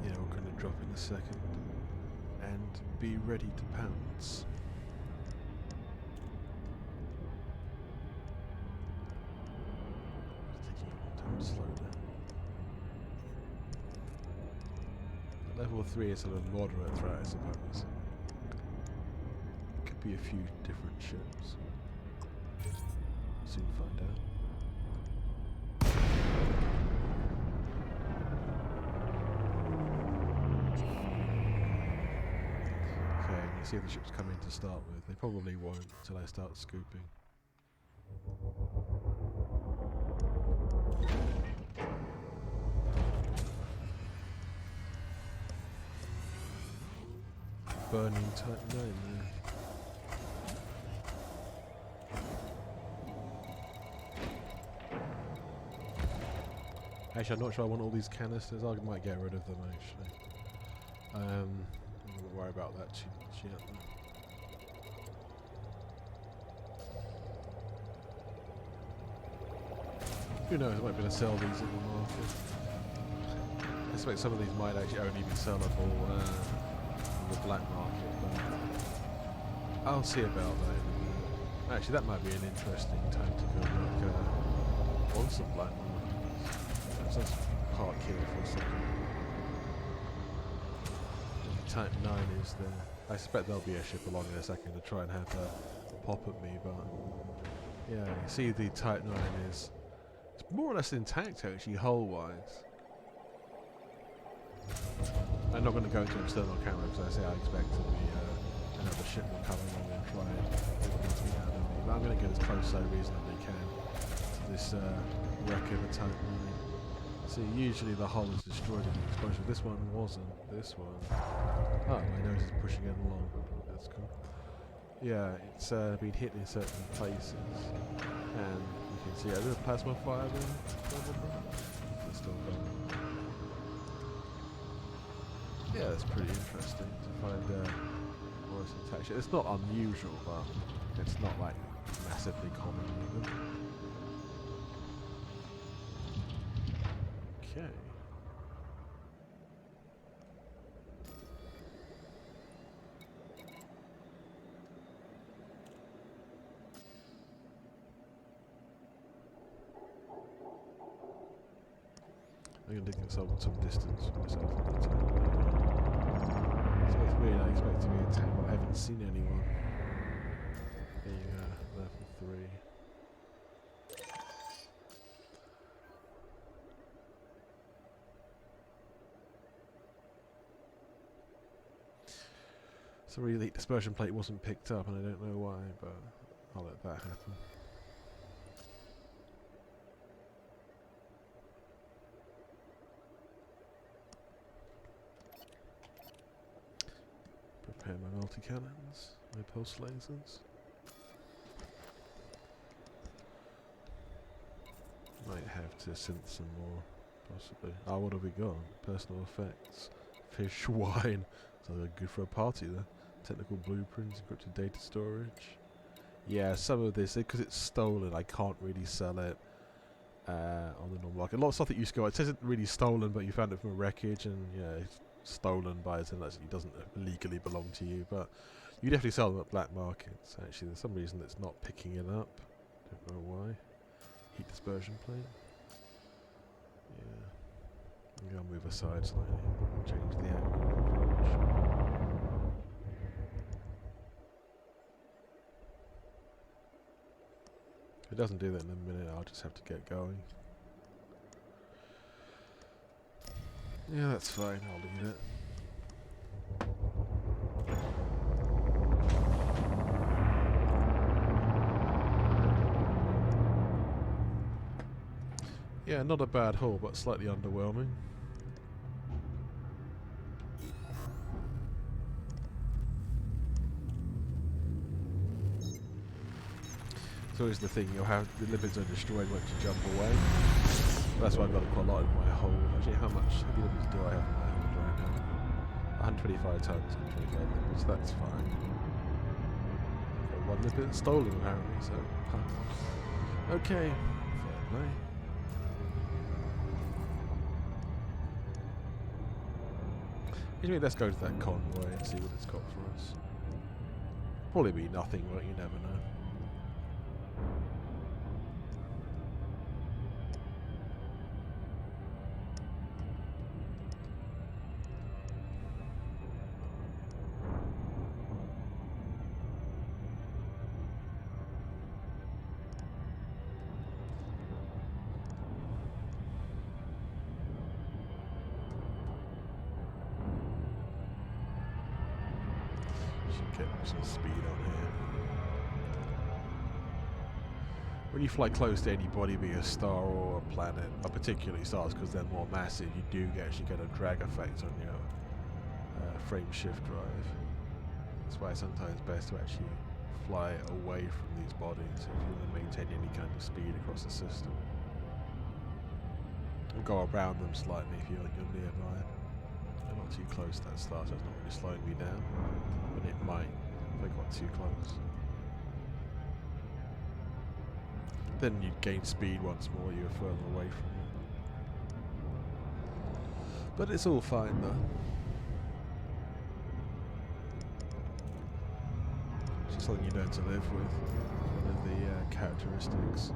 Yeah, we're going to drop in a second and be ready to pounce. Taking a long time to slow down. Level 3 is sort of moderate threat, I suppose. Could be a few different ships. Soon find out. Okay, you see if the ships come in to start with. They probably won't until I start scooping. Burning Type 9 there. Actually, I'm not sure I want all these canisters. I might get rid of them actually. I won't worry about that too much yet. Who knows, I might be able to sell these in the market. I expect some of these might actually only be sellable on the black market, but I'll see about that. Actually, that might be an interesting time to go look on some black markets. Let's park here for a second. Type 9 is there. I suspect there'll be a ship along in a second to try and have a pop at me, but yeah, you see the Type 9 is it's more or less intact actually, hull-wise. I'm not going to go into external camera because I expect to be another ship will come along and try and get me out of me. But I'm going to get as close as I reasonably can to this wreck of a Type 9. See, usually the hull is destroyed in the explosion. This one wasn't. This one. Oh, my nose is pushing it along. That's cool. Yeah, it's been hit in certain places. And you can see a little plasma fire there. Probably. It's still going. Yeah, it's pretty interesting to find more intact. It's not unusual, but it's not like massively common either. Okay. I'm going to dig myself some distance from myself at the time. So it's weird, I expect to be attacked, but I haven't seen anyone being level 3. So really, the dispersion plate wasn't picked up, and I don't know why, but I'll let that happen. Prepare my multi-cannons, my pulse lasers. Might have to synth some more, possibly. Oh, what have we got? Personal effects. Fish, wine. Sounds like good for a party there. Technical blueprints, encrypted data storage. Yeah, some of this, because it's stolen, I can't really sell it on the normal market. A lot of stuff that used to go, it isn't really stolen, but you found it from a wreckage, and yeah, it's stolen by it, and it doesn't legally belong to you. But you definitely sell them at black markets. Actually, there's some reason it's not picking it up. Don't know why. Heat dispersion plate. Yeah. I'm gonna move aside slightly. Change the angle of approach. If it doesn't do that in a minute, I'll just have to get going. Yeah, that's fine. I'll leave it. Yeah, not a bad haul, but slightly underwhelming. It's always the thing, you'll have the lipids are destroyed once you jump away. That's why I've got quite a lot in my hold. Actually, how much heavy lipids do I have in my hold right now? 125 tons, 125 lipids, that's fine. Got one lipid stolen apparently, so... Okay, fair play. Anyway, let's go to that convoy and see what it's got for us. Probably be nothing, but you never know. Get some speed on here. When you fly close to anybody, be a star or a planet, particularly stars because they're more massive, you do actually get a drag effect on your frame shift drive. That's why it's sometimes best to actually fly away from these bodies if you want to maintain any kind of speed across the system. Or go around them slightly if you're nearby. They're not too close to that star, so it's not really slowing me down. But it might if I got too close. Then you'd gain speed once more, you're further away from it. But it's all fine though. It's just something you learn to live with. One of the characteristics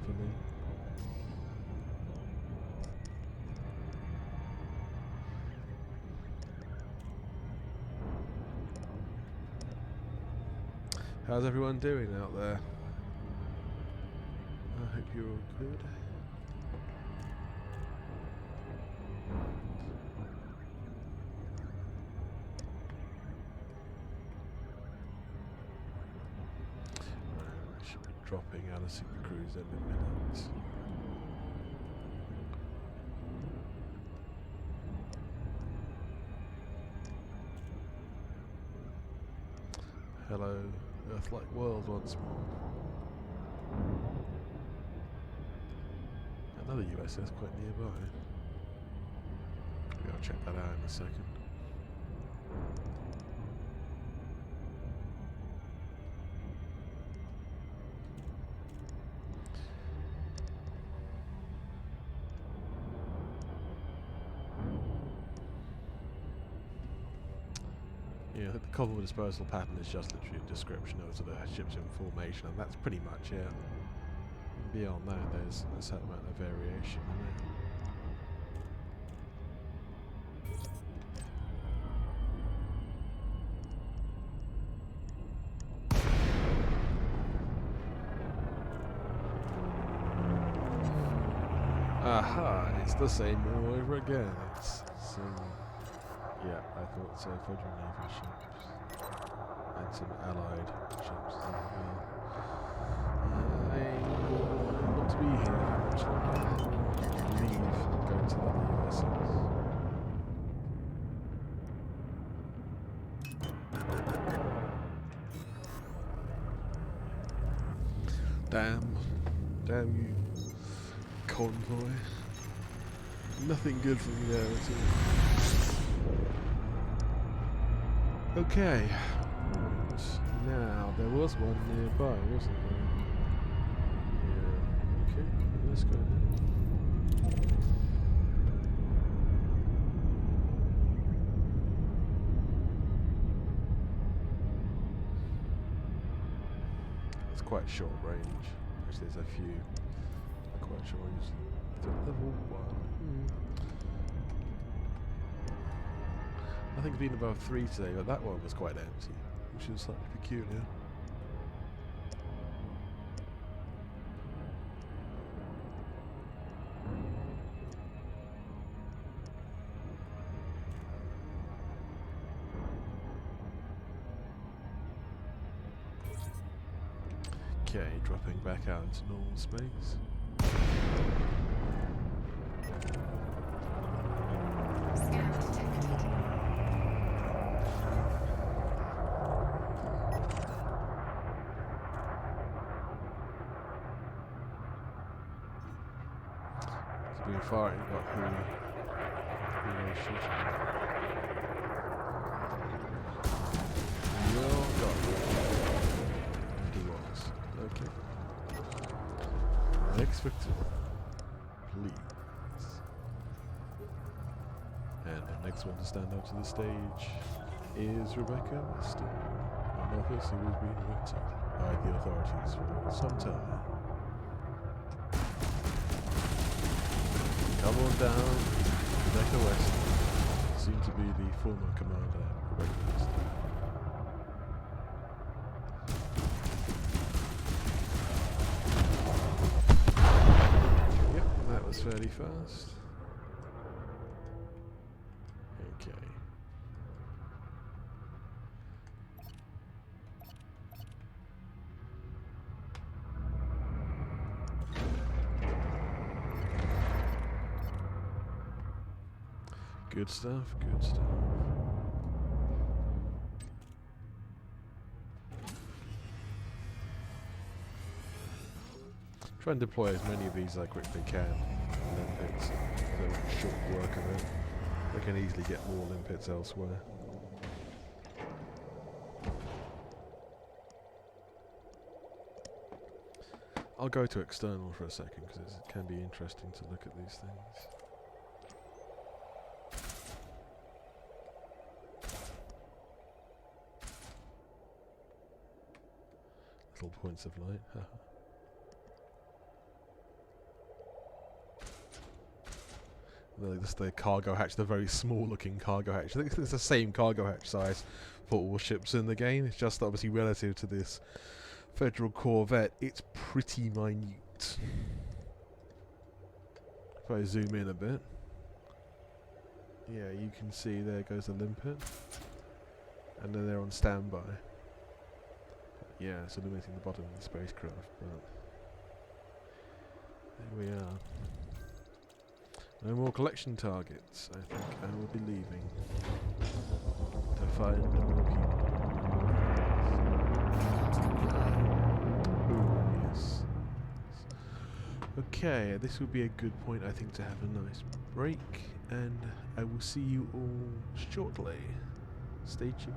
for me. How's everyone doing out there? I hope you're all good. I should be dropping out of Super Cruise in a minute. Hello, Earth-like world once more. Another USS quite nearby. Maybe I'll check that out in a second. Yeah, I think the Common dispersal pattern is just literally a description of sort of ships in formation, and that's pretty much it. Beyond that, there's a certain amount of variation in it. Aha! It's the same all over again. It's yeah, I thought so. Federal Navy ships and some Allied ships as well. Not to be here for much longer. Leave and go to the USS. Damn you, convoy. Nothing good for me there at all. Okay. Right. Now, there was one nearby, wasn't there? Yeah. Okay, let's go then. It's quite short range. Actually, there's a few. I'm quite sure it's level 1. I think being above 3 today, but that one was quite empty, which is slightly peculiar. Okay, dropping back out into normal space.
Scan detected.
It's been firing, but who knows shooting? You're gone. And he was. Okay. Next victim, please. And the next one to stand up to the stage is Rebecca Weston, an officer who has been wanted by the authorities for some time. Come on down, Rebecca Weston, soon to be the former commander, Rebecca Weston. Yep, that was fairly fast. Okay. Good stuff, good stuff. Try and deploy as many of these as I quickly can. And then it's a short work of it. I can easily get more limpets elsewhere. I'll go to external for a second because it can be interesting to look at these things. Little points of light. This the cargo hatch, the very small looking cargo hatch. I think it's the same cargo hatch size for all ships in the game. It's just obviously relative to this Federal Corvette, it's pretty minute. If I zoom in a bit, yeah, you can see there goes the limpet, and then they're on standby. Yeah, it's illuminating the bottom of the spacecraft, but there we are. No more collection targets. I think I will be leaving to find more people. Ooh, yes. Okay, this will be a good point, I think, to have a nice break, and I will see you all shortly. Stay tuned.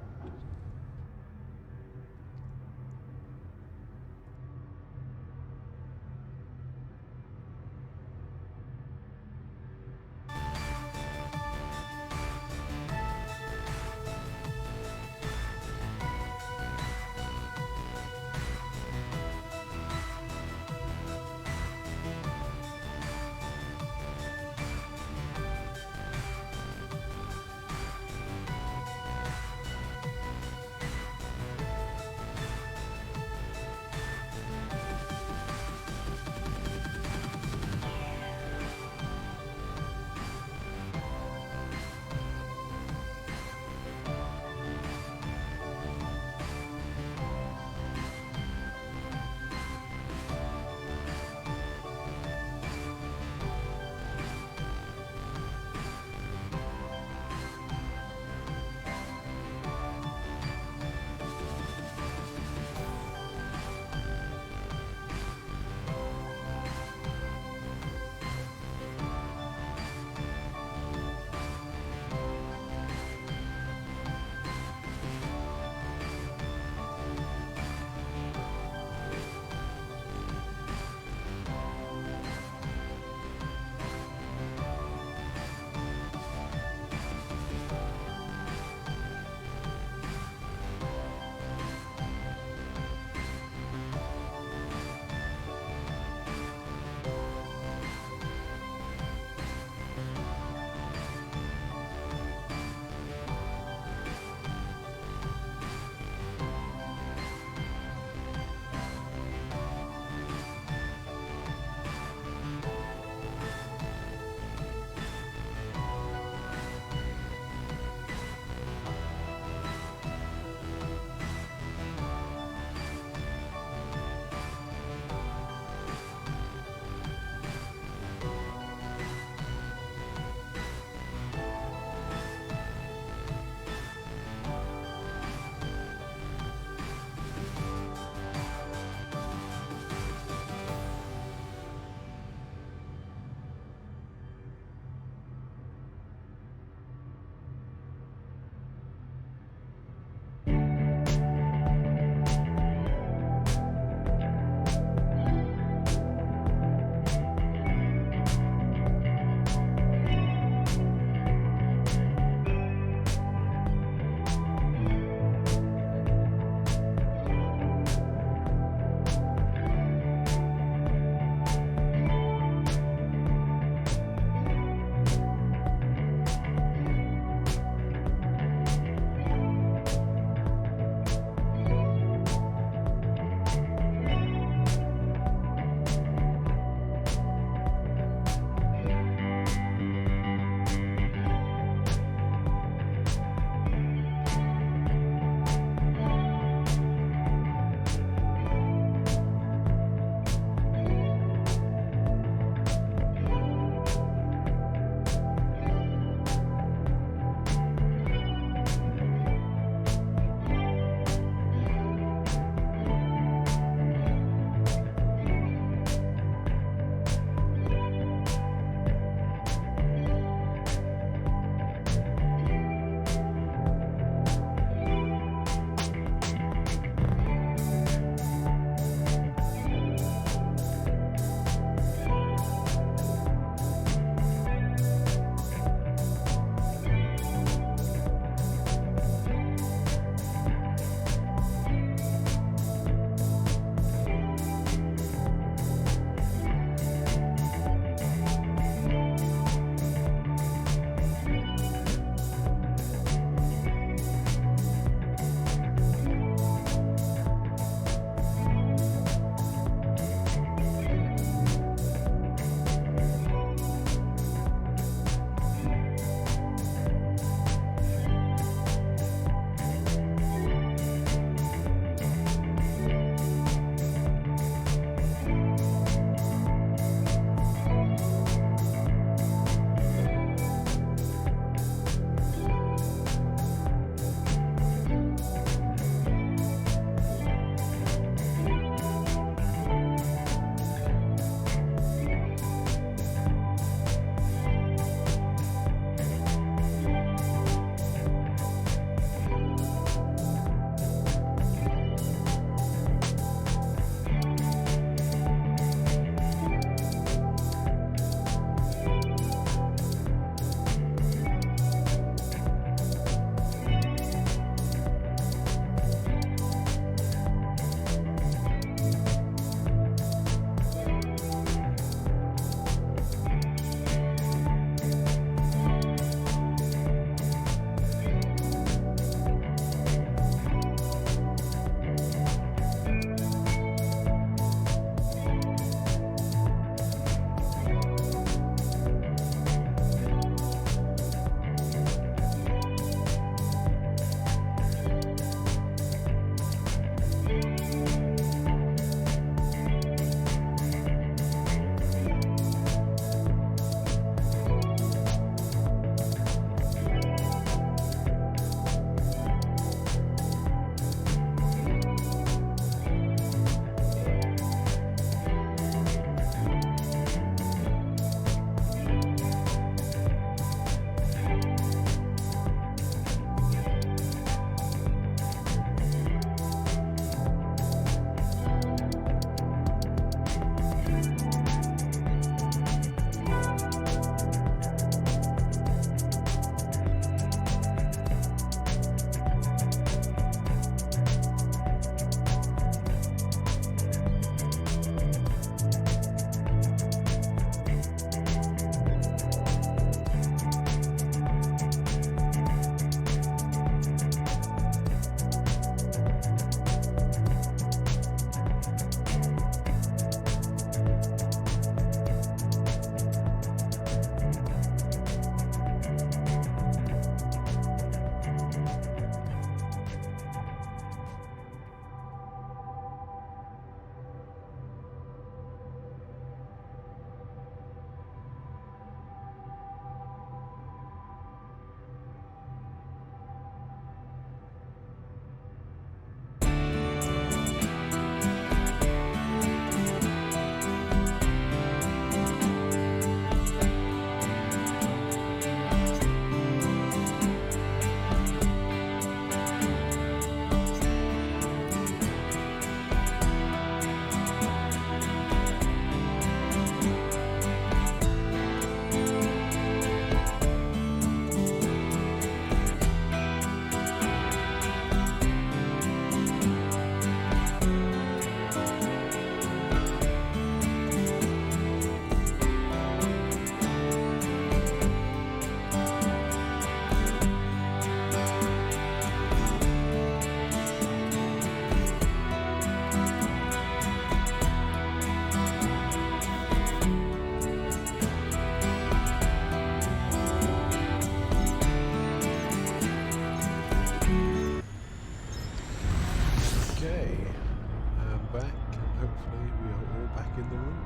hopefully we are all back in the room.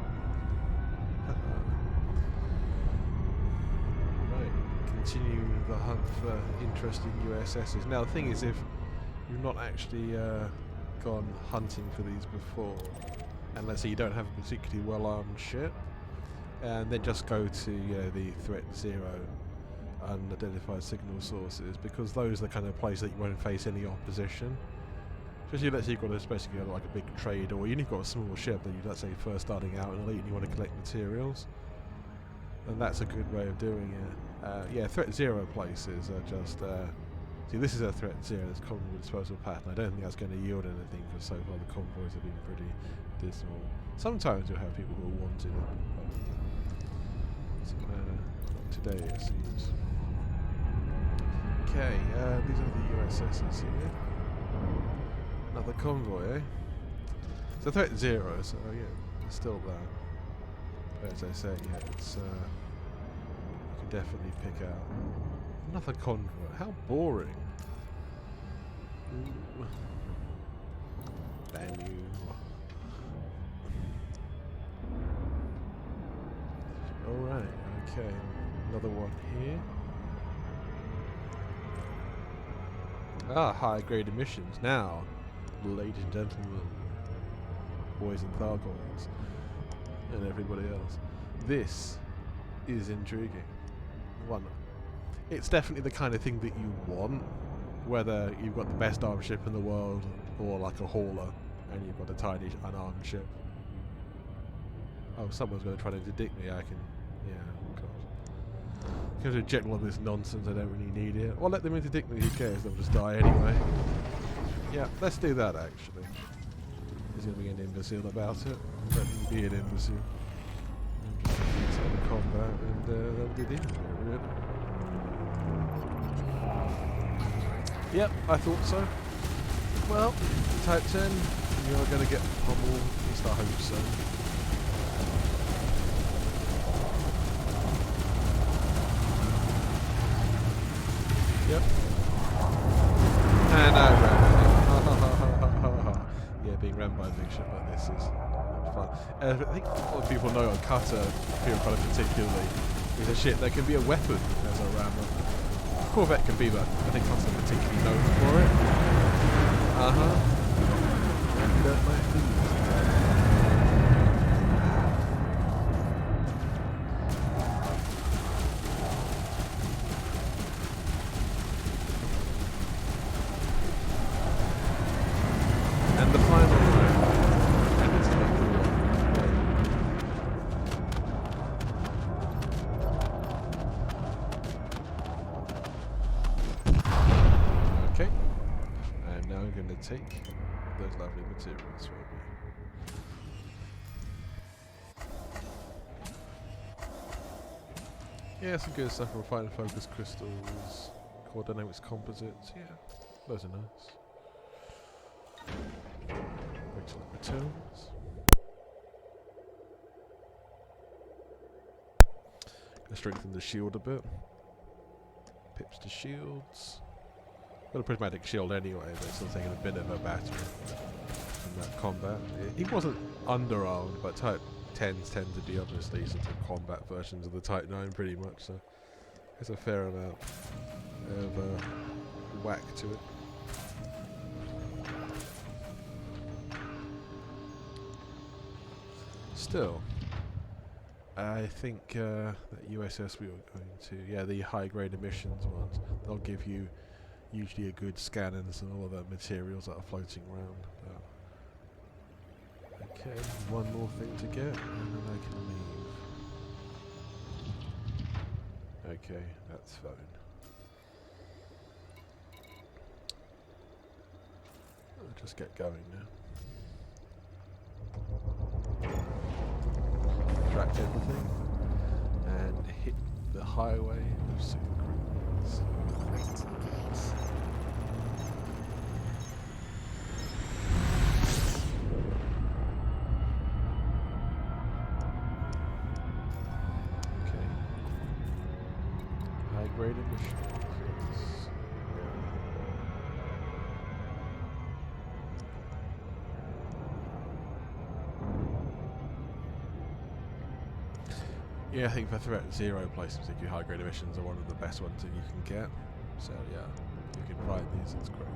Right, continue the hunt for interesting USSs. Now the thing is, if you've not actually gone hunting for these before, and let's say you don't have a particularly well-armed ship, and then just go to the Threat Zero unidentified signal sources, because those are the kind of place that you won't face any opposition. Especially let's say you've got especially like a big trade, or you've got a small ship that you, let's say, first starting out in Elite and you want to collect materials, and that's a good way of doing it. Yeah, Threat Zero places are just see, this is a Threat Zero. It's convoy disposal pattern. I don't think that's going to yield anything, because so far the convoys have been pretty dismal. Sometimes you'll have people who are wanted, not today it seems. Okay, these are the USSs here. Another convoy, eh? So Threat Zero, so yeah, it's still there. But as I say, yeah, it's you can definitely pick out another convoy. How boring. Ooh. Damn you. Alright, okay. Another one here. Ah, high grade emissions. Now, ladies and gentlemen, boys and Thargoids, and everybody else, this is intriguing. One, it's definitely the kind of thing that you want, whether you've got the best armed ship in the world or like a hauler and you've got a tiny unarmed ship. Oh, someone's going to try to interdict me. I can, yeah, God. I'm going to reject all of this nonsense. I don't really need it. Well, let them interdict me. Who cares? They'll just die anyway. Yeah, let's do that actually. There's going to be an imbecile about it. Let me be an imbecile. I'm just going to use the combat, and that'll be the end of it, really. Yep, I thought so. Well, Type 10, you're going to get pummeled. At least I hope so. Yep. And I ran. Yeah, being ran by a big ship like this is fun. I think a lot of people know on Cutter, Purified particularly, is a ship that can be a weapon as a rammer. Corvette can be, but I think Cutter's particularly known for it. And my food. And the final round, and it's going to be okay, and now I'm going to take those lovely materials from me. Yeah, some good stuff. Refined focus crystals, core dynamics composites. Yeah, those are nice. Excellent materials. Gonna strengthen the shield a bit. Pips to shields. Got a prismatic shield anyway, but still taking a bit of a battle in that combat. He wasn't underarmed, but Type 10s tend to be obviously sort of combat versions of the Type 9 pretty much, so there's a fair amount of whack to it. Still, I think that USS we were going to, yeah, the high grade emissions ones, they'll give you usually a good scan and all of the materials that are floating around. Okay, one more thing to get, and then I can leave. Okay, that's fine. I'll just get going now. Tracked everything and hit the highway of Supercruise. Okay. High grade emissions. Yeah, I think for Threat Zero places, particularly high grade missions are one of the best ones that you can get. So yeah, if you can find these, it's great.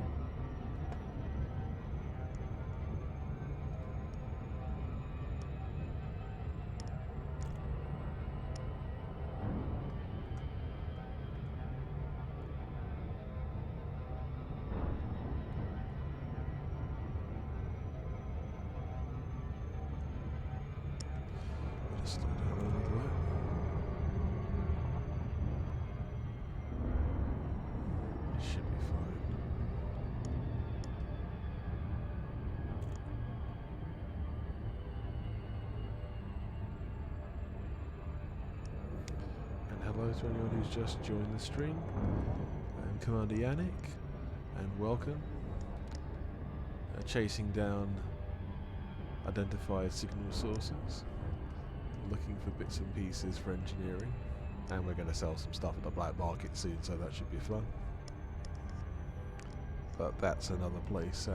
Just slow down a little bit. It should be fine. And hello to anyone who's just joined the stream. I'm Commander Yannick, and welcome. Chasing down identified signal sources, looking for bits and pieces for engineering, and we're going to sell some stuff at the black market soon, so that should be fun. But that's another place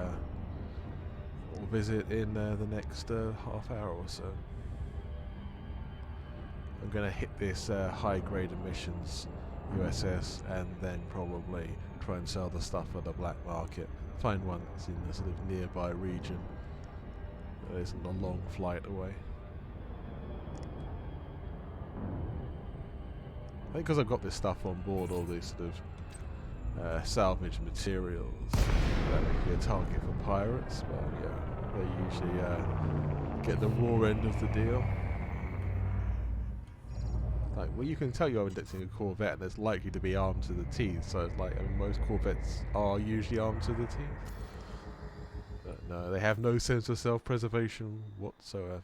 we'll visit in the next half hour or so. I'm going to hit this high-grade emissions USS and then probably try and sell the stuff at the black market. Find one that's in the sort of nearby region that isn't a long flight away. I think because I've got this stuff on board, all these sort of salvage materials, that would be a target for pirates, but yeah, they usually get the raw end of the deal. Like, well, you can tell you're indexing a Corvette and it's likely to be armed to the teeth, so it's like, I mean, most Corvettes are usually armed to the teeth. But no, they have no sense of self-preservation whatsoever.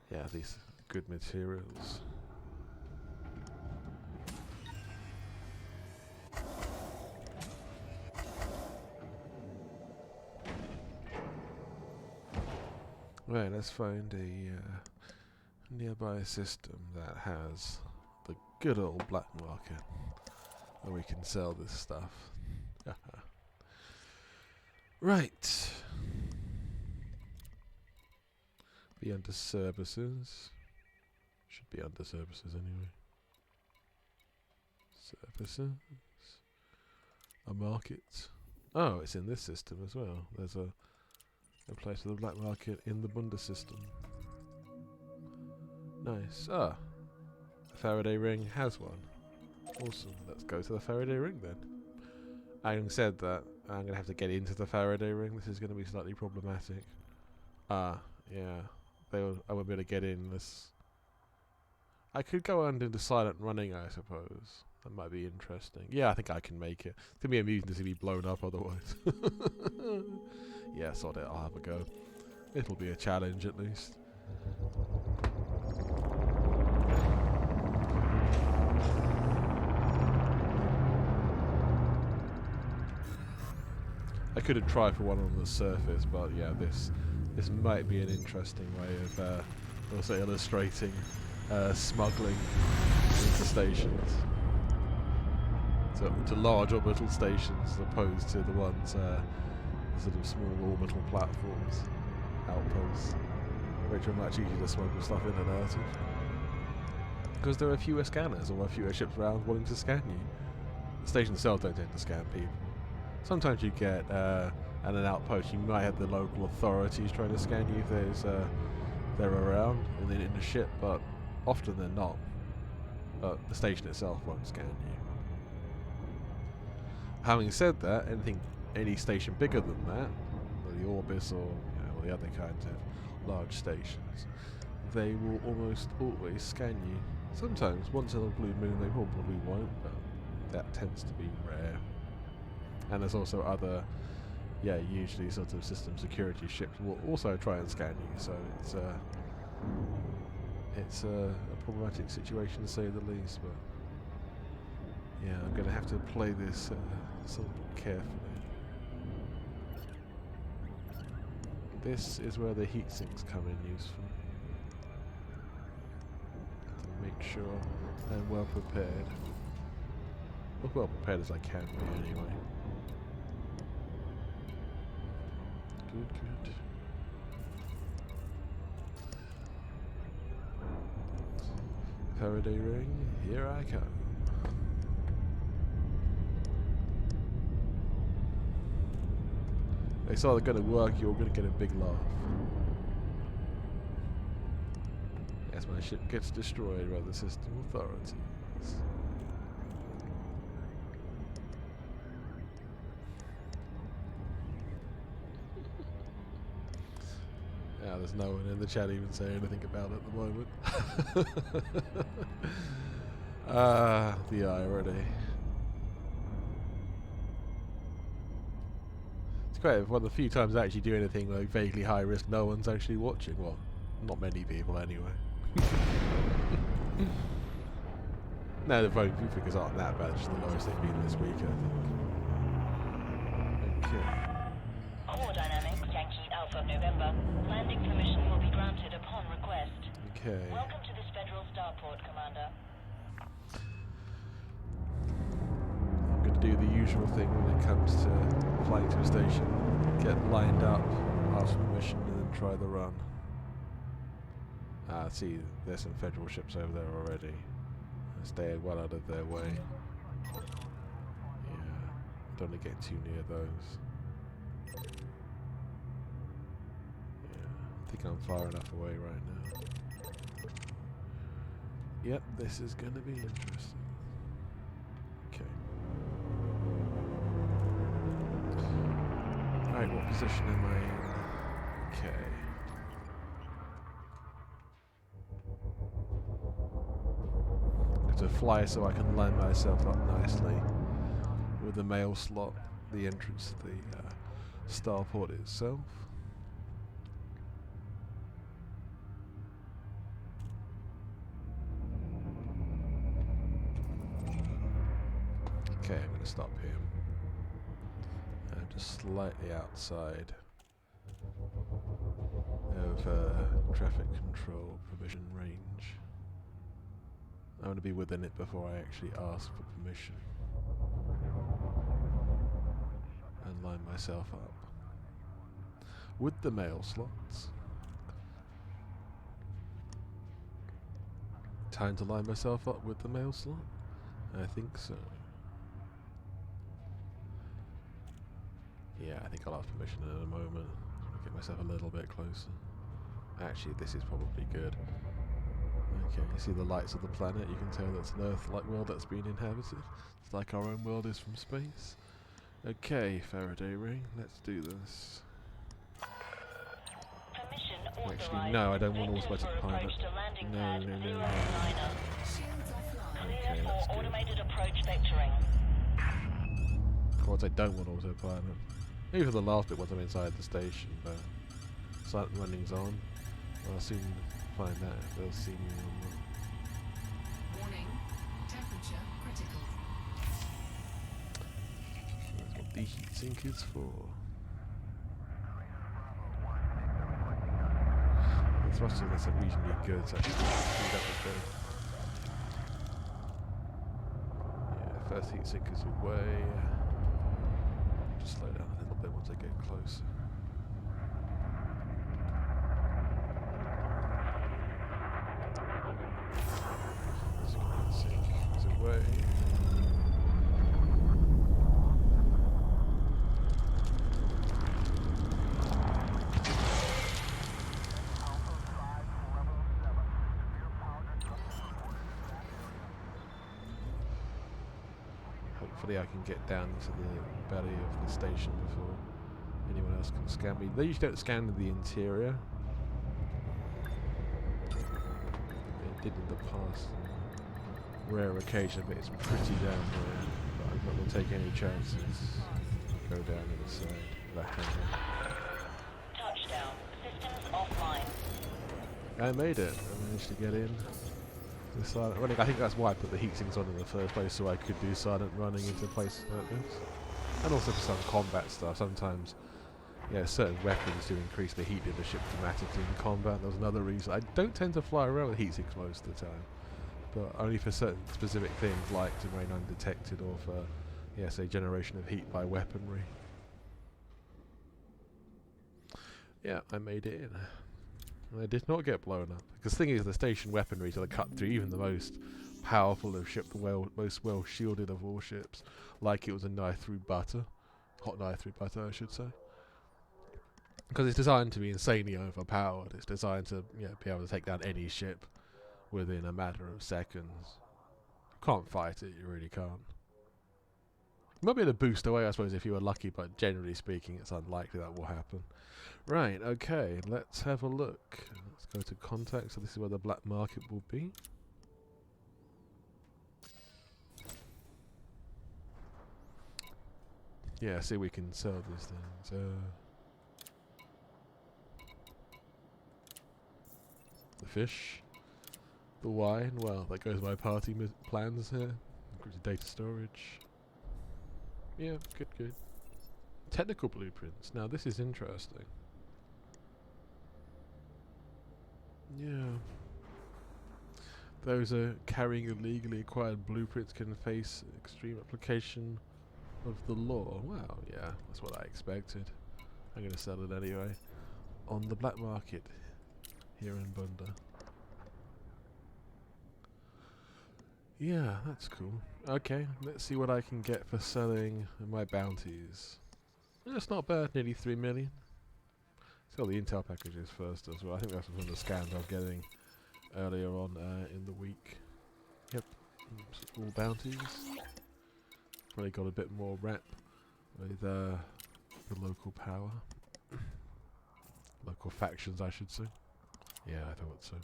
Yeah, these good materials. Right, let's find a nearby system that has the good old black market where we can sell this stuff. Right. Be under services. Should be under services anyway. Services. A market. Oh, it's in this system as well. There's a place for the black market in the Bundessystem. Nice. Ah, the Faraday ring has one. Awesome. Let's go to the Faraday ring then. Having said that, I'm going to have to get into the Faraday ring. This is going to be slightly problematic. Ah, yeah. I won't be able to get in this. I could go under into silent running, I suppose. That might be interesting. Yeah, I think I can make it. It's going to be amusing to see me blown up otherwise. Yeah, sod it. I'll have a go. It'll be a challenge at least. I could have tried for one on the surface, but yeah, this might be an interesting way of also illustrating smuggling into stations. To large orbital stations as opposed to the ones sort of small orbital platforms, outposts, which are much easier to smuggle stuff in and out of. Because there are fewer scanners or fewer ships around wanting to scan you. The stations themselves don't tend to scan people. Sometimes you get, at an outpost, you might have the local authorities trying to scan you if they're around in a ship, but often they're not. But the station itself won't scan you. Having said that, any station bigger than that, the Orbis or all the other kinds of large stations, they will almost always scan you. Sometimes, once in a blue moon, they probably won't, but that tends to be rare. And there's also other, usually sort of system security ships will also try and scan you, so it's a problematic situation to say the least, but yeah, I'm going to have to play this somewhat carefully. This is where the heat sinks come in useful. To make sure I'm well prepared. As well prepared as I can be anyway. Good. Faraday ring, here I come. It's either going to work, you're going to get a big laugh. As my ship gets destroyed by the system authorities. Yeah, there's no one in the chat even saying anything about it at the moment. Ah, the irony. It's great. One of the few times I actually do anything like vaguely high risk, no one's actually watching. Well, not many people anyway. No, the vote figures aren't that bad. It's just the lowest they've been this week, I think. Okay.
Core Dynamics, Yankee Alpha November. Landing permission will be granted upon request.
Okay.
Welcome to this Federal Starport, Commander.
I'm going to do the usual thing when it comes to flying to a station. Get lined up, ask permission, and then try the run. Ah, see, there's some Federal ships over there already. Stay well out of their way. Yeah, don't want to get too near those. Yeah, I think I'm far enough away right now. Yep, this is going to be interesting. Okay. Alright, what position am I in? Okay. To fly so I can line myself up nicely with the mail slot, the entrance to the starport itself. Okay, I'm going to stop here. I'm just slightly outside of traffic control permission range. I want to be within it before I actually ask for permission and line myself up with the mail slots. Time to line myself up with the mail slot? I think so. Yeah, I think I'll ask permission in a moment. Get myself a little bit closer. Actually, this is probably good. Okay, you see the lights of the planet, you can tell that's an Earth-like world that's been inhabited. It's like our own world is from space. Okay, Faraday ring, let's do this. Actually, no, I don't want automatic pilot. No.
Shields offline.
Okay, that's good.
Automated approach vectoring.
Of course, I don't want autopilot. Maybe for the last bit once I'm inside the station, but silent running's on. I'll soon find out if they'll see me or not.
Warning. Temperature critical.
That's what the heat sink is for. The thrusters are reasonably good, so I should speed up a bit. Yeah, first heat sink is away. Just slow down a little bit once I get closer. Second sink is away. Hopefully I can get down to the belly of the station before anyone else can scan me. They usually don't scan the interior. They did in the past on rare occasion, but it's pretty damn rare. But I'm not going to take any chances. Go down to the side of the hangar.
Touchdown. Systems offline.
I made it. I managed to get in. The silent running. I think that's why I put the heat sinks on in the first place, so I could do silent running into places like this. And also for some combat stuff. Sometimes, yeah, certain weapons do increase the heat of the ship dramatically in combat. There's another reason. I don't tend to fly around with heat sinks most of the time, but only for certain specific things like to remain undetected or for, yeah, say generation of heat by weaponry. Yeah, I made it in. They did not get blown up. Because the thing is, the station weaponry to cut through even the most powerful of ship, the most well shielded of all ships, like it was a knife through butter, hot knife through butter, I should say. Because it's designed to be insanely overpowered. It's designed to be able to take down any ship within a matter of seconds. Can't fight it, you really can't. You might be able to boost away, I suppose, if you were lucky, but generally speaking, it's unlikely that will happen. Right, okay, let's have a look. Let's go to contact, so this is where the black market will be. Yeah, see, we can sell these things. The fish. The wine, well, that goes my party plans here. Data storage. Yeah, good. Technical blueprints. Now this is interesting. Yeah. Those are carrying illegally acquired blueprints can face extreme application of the law. Wow, yeah, that's what I expected. I'm gonna sell it anyway. On the black market here in Bunda. Yeah, that's cool. Okay, let's see what I can get for selling my bounties. That's not bad, nearly 3 million. Sell the intel packages first as well. I think that's one of the scans I was getting earlier on in the week. Yep, all bounties. Probably got a bit more rep with the local power. Local factions, I should say. Yeah, I thought so.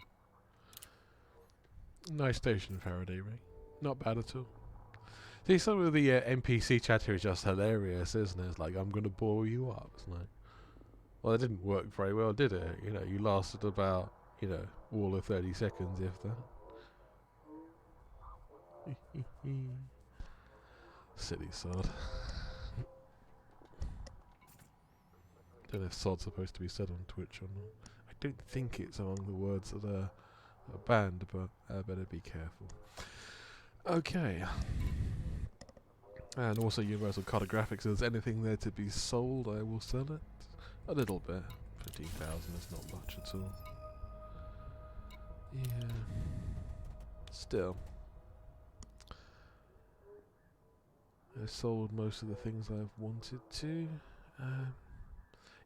Nice station, Faraday Ray. Not bad at all. See, some of the NPC chatter is just hilarious, isn't it? It's like, I'm going to bore you up. It's like, well, it didn't work very well, did it? You know, you lasted about, all of 30 seconds, if that. Silly sod. Don't know if sod's supposed to be said on Twitch or not. I don't think it's among the words that are banned, but I better be careful. Okay. And also Universal Cartographics. If there's anything there to be sold, I will sell it. A little bit. 15,000 is not much at all. Yeah. Still. I sold most of the things I've wanted to.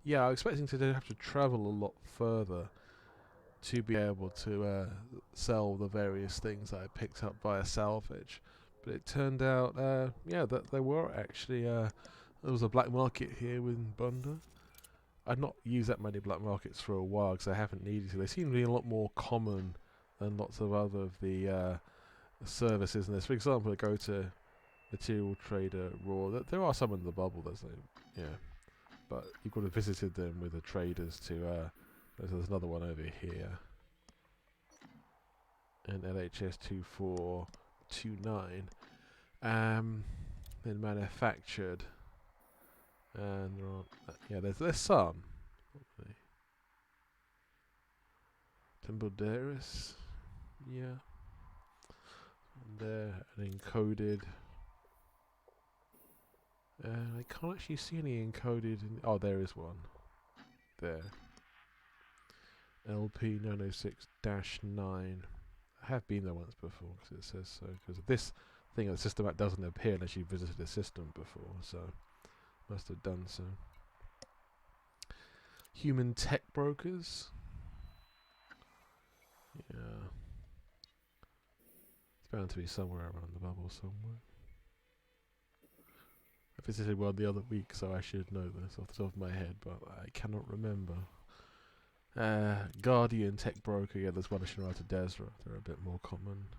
Yeah, I'm expecting to have to travel a lot further to be able to sell the various things that I picked up via salvage. But it turned out, that there were actually, there was a black market here in Bunda. I've not used that many black markets for a while because I haven't needed to. They seem to be a lot more common than lots of other of the services in this. For example, I go to Material Trader Raw. There are some in the bubble, but you've got to visit them with the traders to, there's another one over here. And LHS 2429. Then manufactured. And there's some. Tembalderis. Yeah. And there, and encoded. I can't actually see any encoded. Oh, there is one. There. LP 906-9. I have been there once before because it says so. Because this thing on the system app doesn't appear unless you visited the system before, so must have done so. Human tech brokers. Yeah. It's bound to be somewhere around the bubble somewhere. I visited one the other week, so I should know this off the top of my head, but I cannot remember. Guardian tech broker, yeah, there's one in Shinrata Desra. They're a bit more common.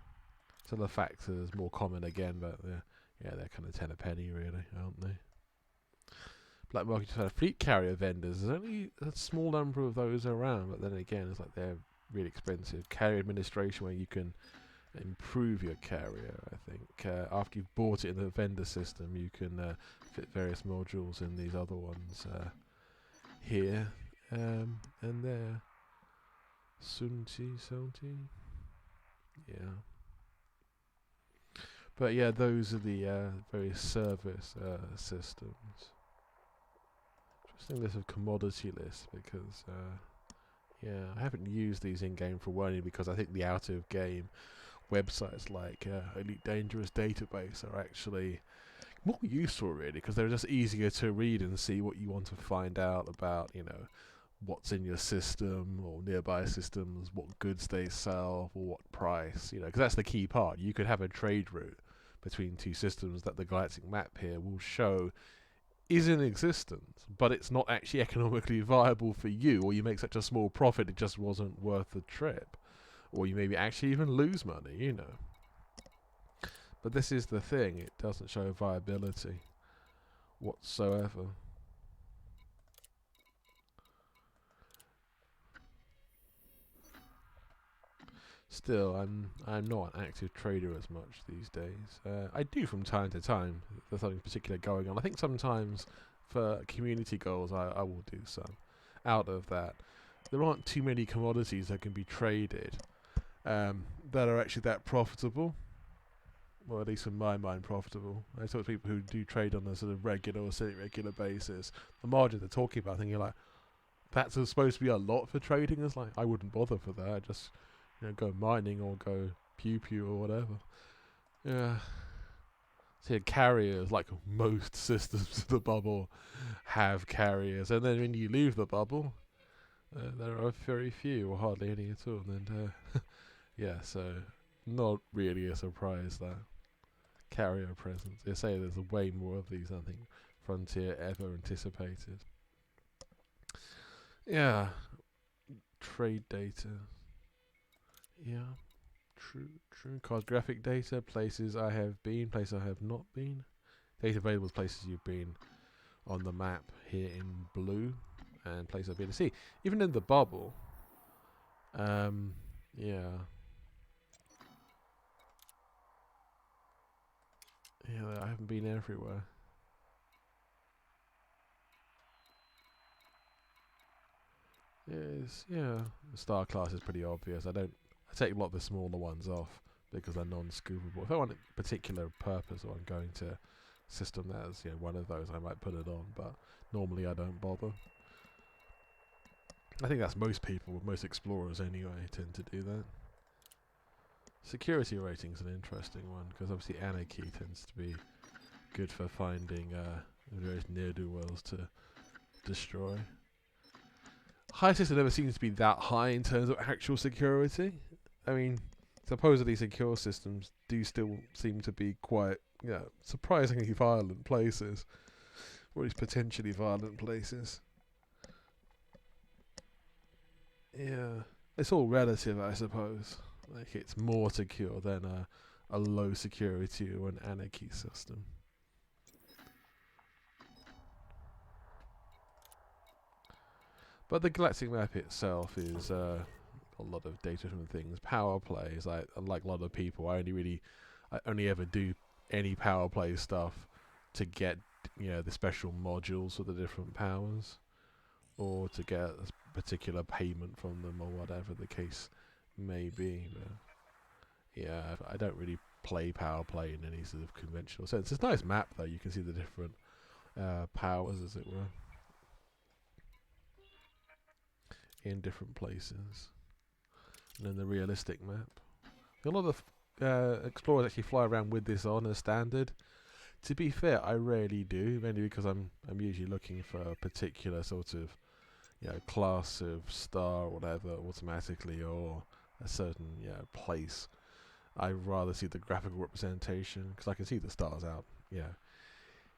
Telefactors more common again, but they're kind of 10 a penny really, aren't they? Black market fleet carrier vendors. There's only a small number of those around, but then again, it's like they're really expensive. Carrier administration, where you can improve your carrier. I think after you've bought it in the vendor system, you can fit various modules in these other ones here and there. Sunti, yeah. But yeah, those are the various service systems. Interesting list of commodity lists because Yeah, I haven't used these in game for one only because I think the out of game websites like Elite Dangerous Database are actually more useful, really, because they're just easier to read and see what you want to find out about, you know, what's in your system or nearby systems, what goods they sell, or what price, you know, because that's the key part. You could have a trade route between two systems that the galactic map here will show is in existence, but it's not actually economically viable for you, or you make such a small profit it just wasn't worth the trip, or you maybe actually even lose money, you know. But this is the thing, it doesn't show viability whatsoever. Still, I'm not an active trader as much these days. I do from time to time. If there's something particular going on. I think sometimes for community goals, I will do some. Out of that, there aren't too many commodities that can be traded that are actually that profitable. Well, at least in my mind, profitable. I talk to people who do trade on a sort of regular or semi-regular basis. The margin they're talking about, I think you're like, that's supposed to be a lot for trading. It's like, I wouldn't bother for that. I just, you know, go mining or go pew or whatever. Yeah. So carriers, like most systems of the bubble, have carriers, and then when you leave the bubble, there are very few or hardly any at all. And yeah, so not really a surprise that carrier presence. They say there's way more of these than I think Frontier ever anticipated. Yeah, trade data. Yeah, true. Cartographic data, places I have been, places I have not been. Data available is places you've been on the map here in blue, and places I've been to see. Even in the bubble, yeah. Yeah, I haven't been everywhere. Yes, yeah. The star class is pretty obvious. I take a lot of the smaller ones off because they're non-scoopable. If I want a particular purpose or I'm going to a system that has, you know, one of those, I might put it on, but normally I don't bother. I think that's most people, most explorers anyway, tend to do that. Security rating's an interesting one, because obviously anarchy tends to be good for finding various ne'er-do-wells to destroy. High system never seems to be that high in terms of actual security. I mean, supposedly secure systems do still seem to be quite, surprisingly violent places, or at least potentially violent places. Yeah, it's all relative, I suppose. Like, it's more secure than a low security or an anarchy system. But the galactic map itself is a lot of data from things. Power plays, unlike a lot of people, I only ever do any power play stuff to get, the special modules for the different powers, or to get a particular payment from them, or whatever the case may be. But yeah, I don't really play power play in any sort of conventional sense. It's a nice map though. You can see the different powers, as it were, in different places. And then the realistic map. A lot of explorers actually fly around with this on as standard. To be fair, I rarely do, mainly because I'm usually looking for a particular sort of class of star or whatever automatically, or a certain place. I rather see the graphical representation, because I can see the stars out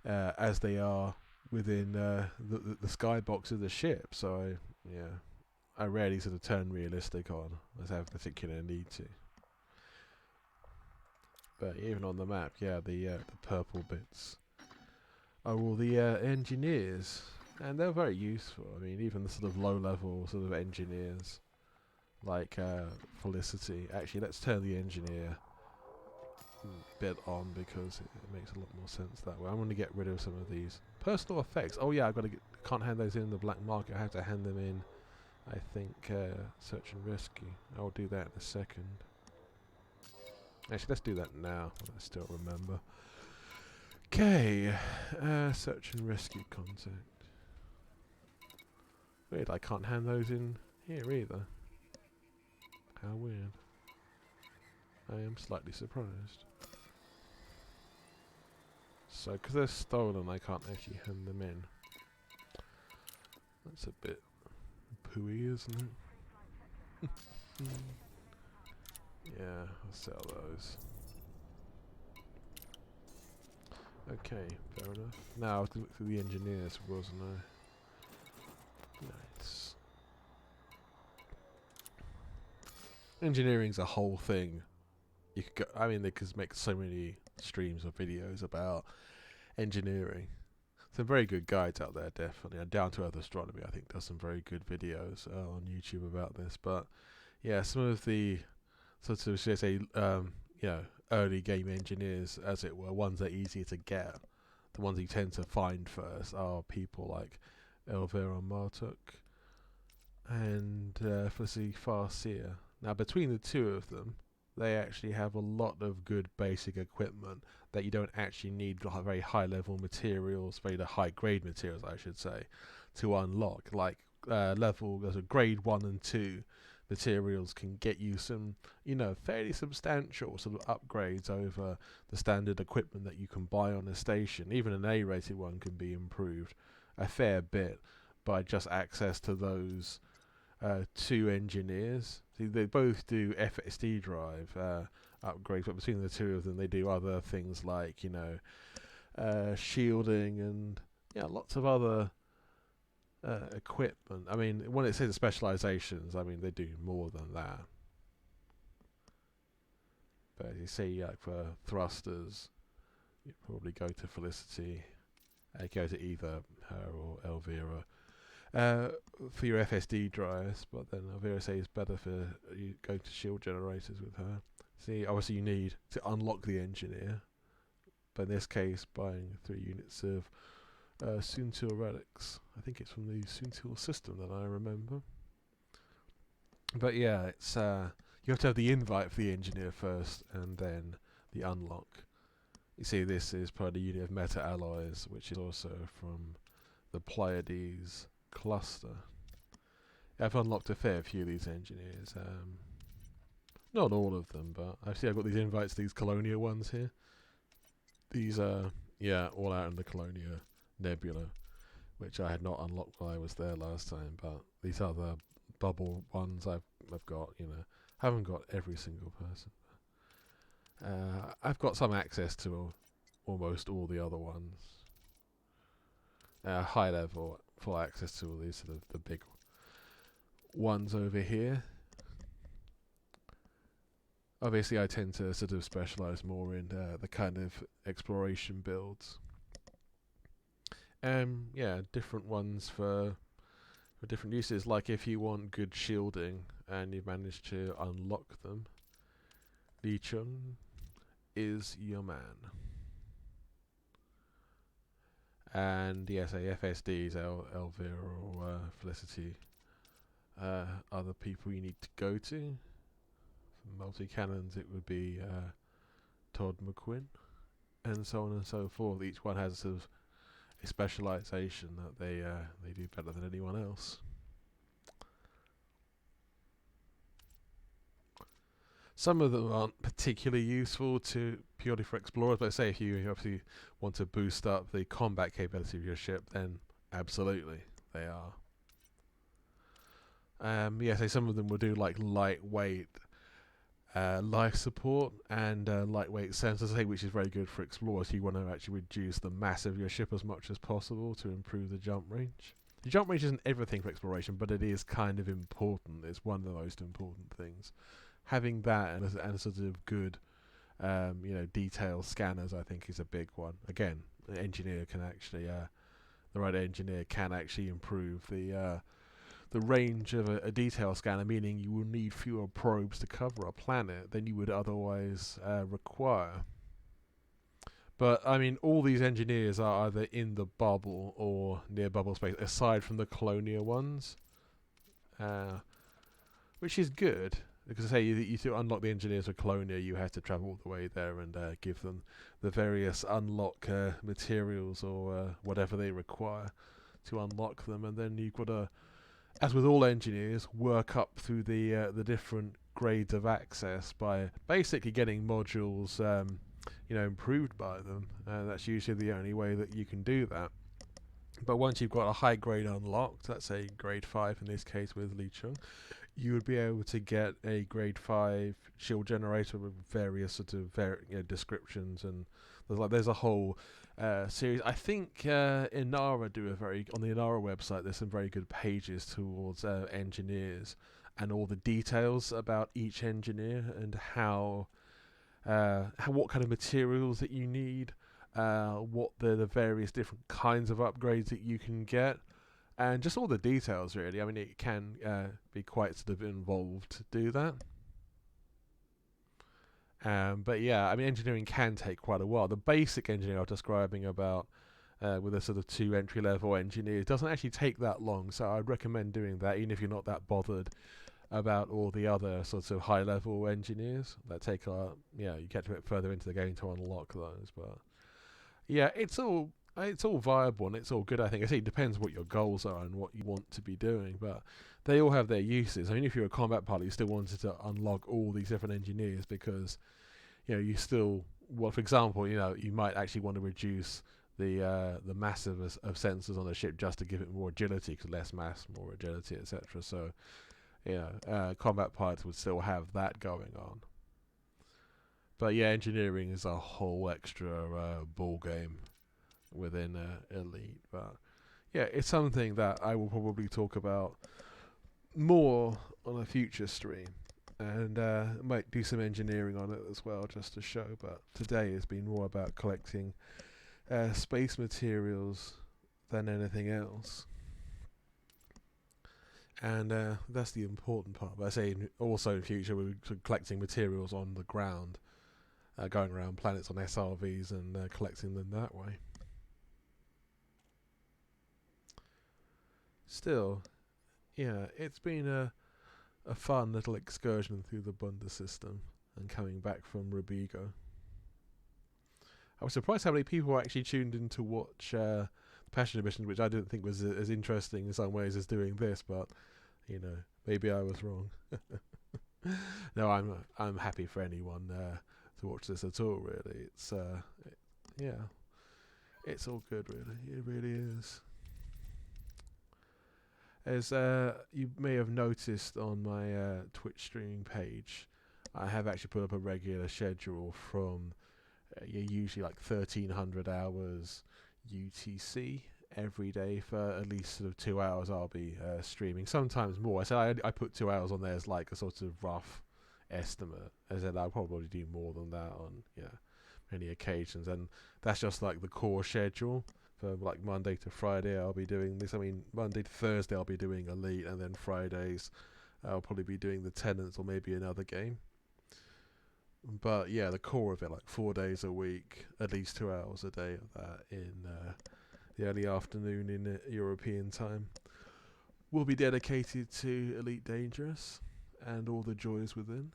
as they are within the skybox of the ship. So I rarely sort of turn realistic on as I have particular need to. But even on the map, the purple bits are all the engineers, and they're very useful. I mean, even the sort of low-level sort of engineers, like Felicity. Actually, let's turn the engineer bit on, because it makes a lot more sense that way. I'm going to get rid of some of these personal effects. Oh yeah, can't hand those in the black market. I have to hand them in, I think, search and rescue. I'll do that in a second. Actually, let's do that now. I still remember. Okay, search and rescue contact. Weird, I can't hand those in here either. How weird. I am slightly surprised. So, because they're stolen, I can't actually hand them in. That's a bit pooey, isn't it? Yeah, I'll sell those. Okay, fair enough. Now I have to look through the engineers, wasn't I? Nice. Engineering's a whole thing. You could go, I mean, they could make so many streams or videos about engineering. Some very good guides out there, definitely. And Down to Earth Astronomy, I think, does some very good videos on YouTube about this. But yeah, some of the sort of, should I say, you know, early game engineers, as it were, ones that are easier to get. The ones you tend to find first are people like Elvira Martok and Felicity Farseer. Now, between the two of them, they actually have a lot of good basic equipment that you don't actually need very high level materials, very high grade materials, I should say, to unlock. Like level, there's a grade 1 and 2 materials can get you some, you know, fairly substantial sort of upgrades over the standard equipment that you can buy on a station. Even an A-rated one can be improved a fair bit by just access to those two engineers. See, they both do FSD drive upgrades, but between the two of them, they do other things like, you know, shielding and lots of other equipment. I mean, when it says specializations, I mean they do more than that. But as you see, like for thrusters, you probably go to Felicity. Go to either her or Elvira. For your FSD drives, but then Elvira says it's better for you going to shield generators with her. See, obviously you need to unlock the engineer, but in this case, buying 3 units of Soontil relics. I think it's from the Soontil system that I remember. But yeah, it's you have to have the invite for the engineer first, and then the unlock. You see, this is part of the unit of meta alloys, which is also from the Pleiades cluster. I've unlocked a fair few of these engineers. Not all of them, but I've got these invites to these Colonia ones here. These are, all out in the Colonia Nebula, which I had not unlocked while I was there last time, but these other bubble ones I've got, haven't got every single person. I've got some access to almost all the other ones. High level, full access to all these sort of the big ones over here. Obviously, I tend to sort of specialize more in the kind of exploration builds. Different ones for different uses. Like if you want good shielding and you've managed to unlock them, Leechum is your man. And yes, FSDs, Elvira or Felicity, other people you need to go to. For multi-cannons, it would be Todd McQuinn, and so on and so forth. Each one has sort of a specialization that they do better than anyone else. Some of them aren't particularly useful to purely for explorers, but say if you obviously want to boost up the combat capability of your ship, then absolutely they are. So some of them will do like lightweight life support and lightweight sensors, which is very good for explorers. You want to actually reduce the mass of your ship as much as possible to improve the jump range. The jump range isn't everything for exploration, but it is kind of important. It's one of the most important things. Having that and a sort of good, detail scanners, I think, is a big one. Again, an engineer can actually, the right engineer can actually improve the range of a detail scanner, meaning you will need fewer probes to cover a planet than you would otherwise require. But I mean, all these engineers are either in the bubble or near bubble space, aside from the Colonia ones, which is good. Because you to unlock the engineers of Colonia, you have to travel all the way there and give them the various unlock materials or whatever they require to unlock them, and then you've got to as with all engineers, work up through the different grades of access by basically getting modules, improved by them. That's usually the only way that you can do that. But once you've got a high grade unlocked, let's say grade 5 in this case with Lee Chung, you would be able to get a grade 5 shield generator with various sort of descriptions, and there's a whole series. I think Inara on the Inara website there's some very good pages towards engineers and all the details about each engineer and how what kind of materials that you need, what the various different kinds of upgrades that you can get, and just all the details really. I mean, it can be quite sort of involved to do that. But yeah, I mean, engineering can take quite a while. The basic engineering I was describing about with a sort of 2 entry-level engineers doesn't actually take that long, so I'd recommend doing that even if you're not that bothered about all the other sorts of high-level engineers that take you get a bit further into the game to unlock those. But yeah, it's all viable and it's all good. I think it depends what your goals are and what you want to be doing, but they all have their uses. I mean, if you're a combat pilot, you still wanted to unlock all these different engineers because you still, for example, you might actually want to reduce the mass of sensors on a ship just to give it more agility, because less mass, more agility, etc. So combat pilots would still have that going on. But yeah, engineering is a whole extra ball game within Elite. But yeah, it's something that I will probably talk about more on a future stream, and might do some engineering on it as well just to show. But today has been more about collecting space materials than anything else. And that's the important part. But I say also in future we're collecting materials on the ground, going around planets on SRVs and collecting them that way. Still, yeah, it's been a fun little excursion through the Bunda system and coming back from Rubigo. I was surprised how many people actually tuned in to watch Passion Mission, which I didn't think was as interesting in some ways as doing this, but maybe I was wrong. No, I'm happy for anyone to watch this at all. Really, it's it's all good. Really, it really is. As you may have noticed on my Twitch streaming page, I have actually put up a regular schedule from usually like 1300 hours UTC every day for at least sort of 2 hours. I'll be streaming, sometimes more. I put 2 hours on there as like a sort of rough estimate. I said I'll probably do more than that on many occasions, and that's just like the core schedule. For like Monday to Friday I'll be doing this. I mean, Monday to Thursday I'll be doing Elite, and then Fridays I'll probably be doing the Tenants or maybe another game. But yeah, the core of it, like 4 days a week, at least 2 hours a day of that in the early afternoon in European time, will be dedicated to Elite Dangerous and all the joys within.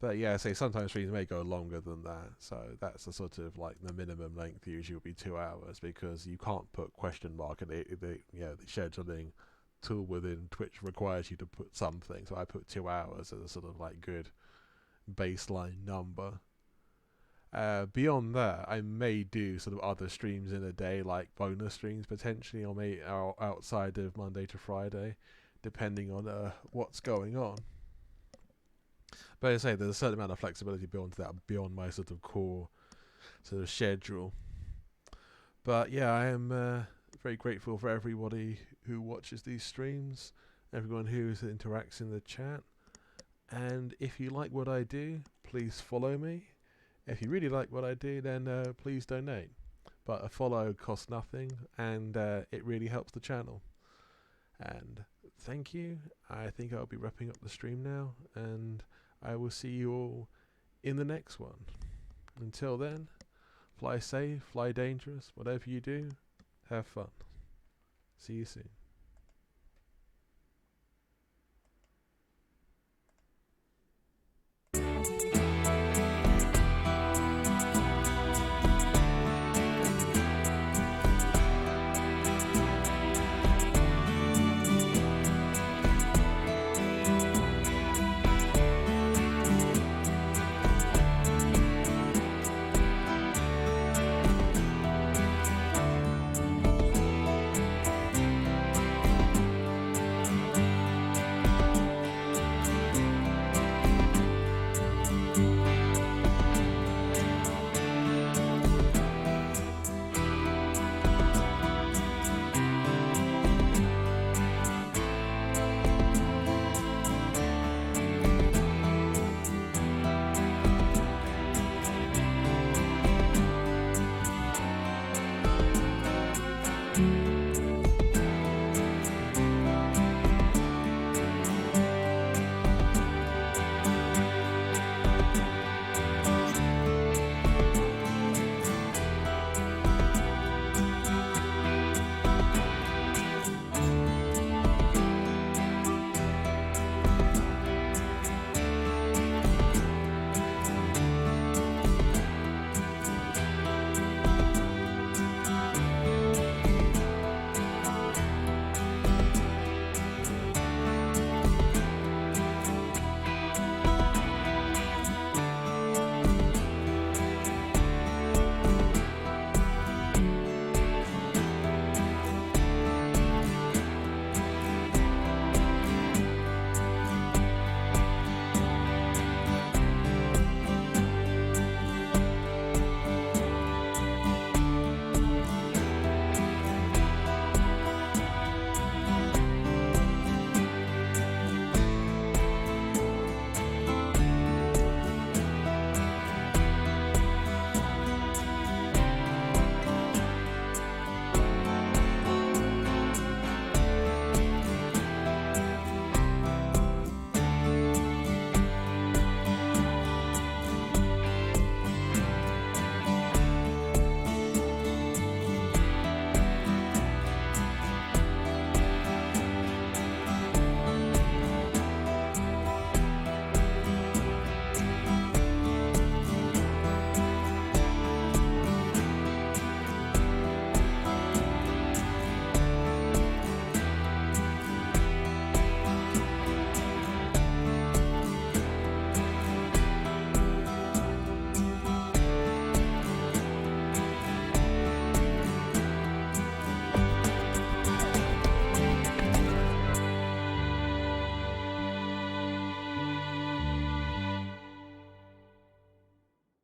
But yeah, sometimes streams may go longer than that, so that's a sort of like the minimum length usually will be 2 hours, because you can't put question mark in the scheduling tool within Twitch requires you to put something. So I put 2 hours as a sort of like good baseline number. Beyond that, I may do sort of other streams in a day, like bonus streams potentially, or maybe outside of Monday to Friday, depending on what's going on. But as I say, there's a certain amount of flexibility beyond my sort of core sort of schedule. But yeah, I am very grateful for everybody who watches these streams, everyone who interacts in the chat. And if you like what I do, please follow me. If you really like what I do, then please donate. But a follow costs nothing, and it really helps the channel. And thank you. I think I'll be wrapping up the stream now, and I will see you all in the next one. Until then, fly safe, fly dangerous, whatever you do, have fun. See you soon.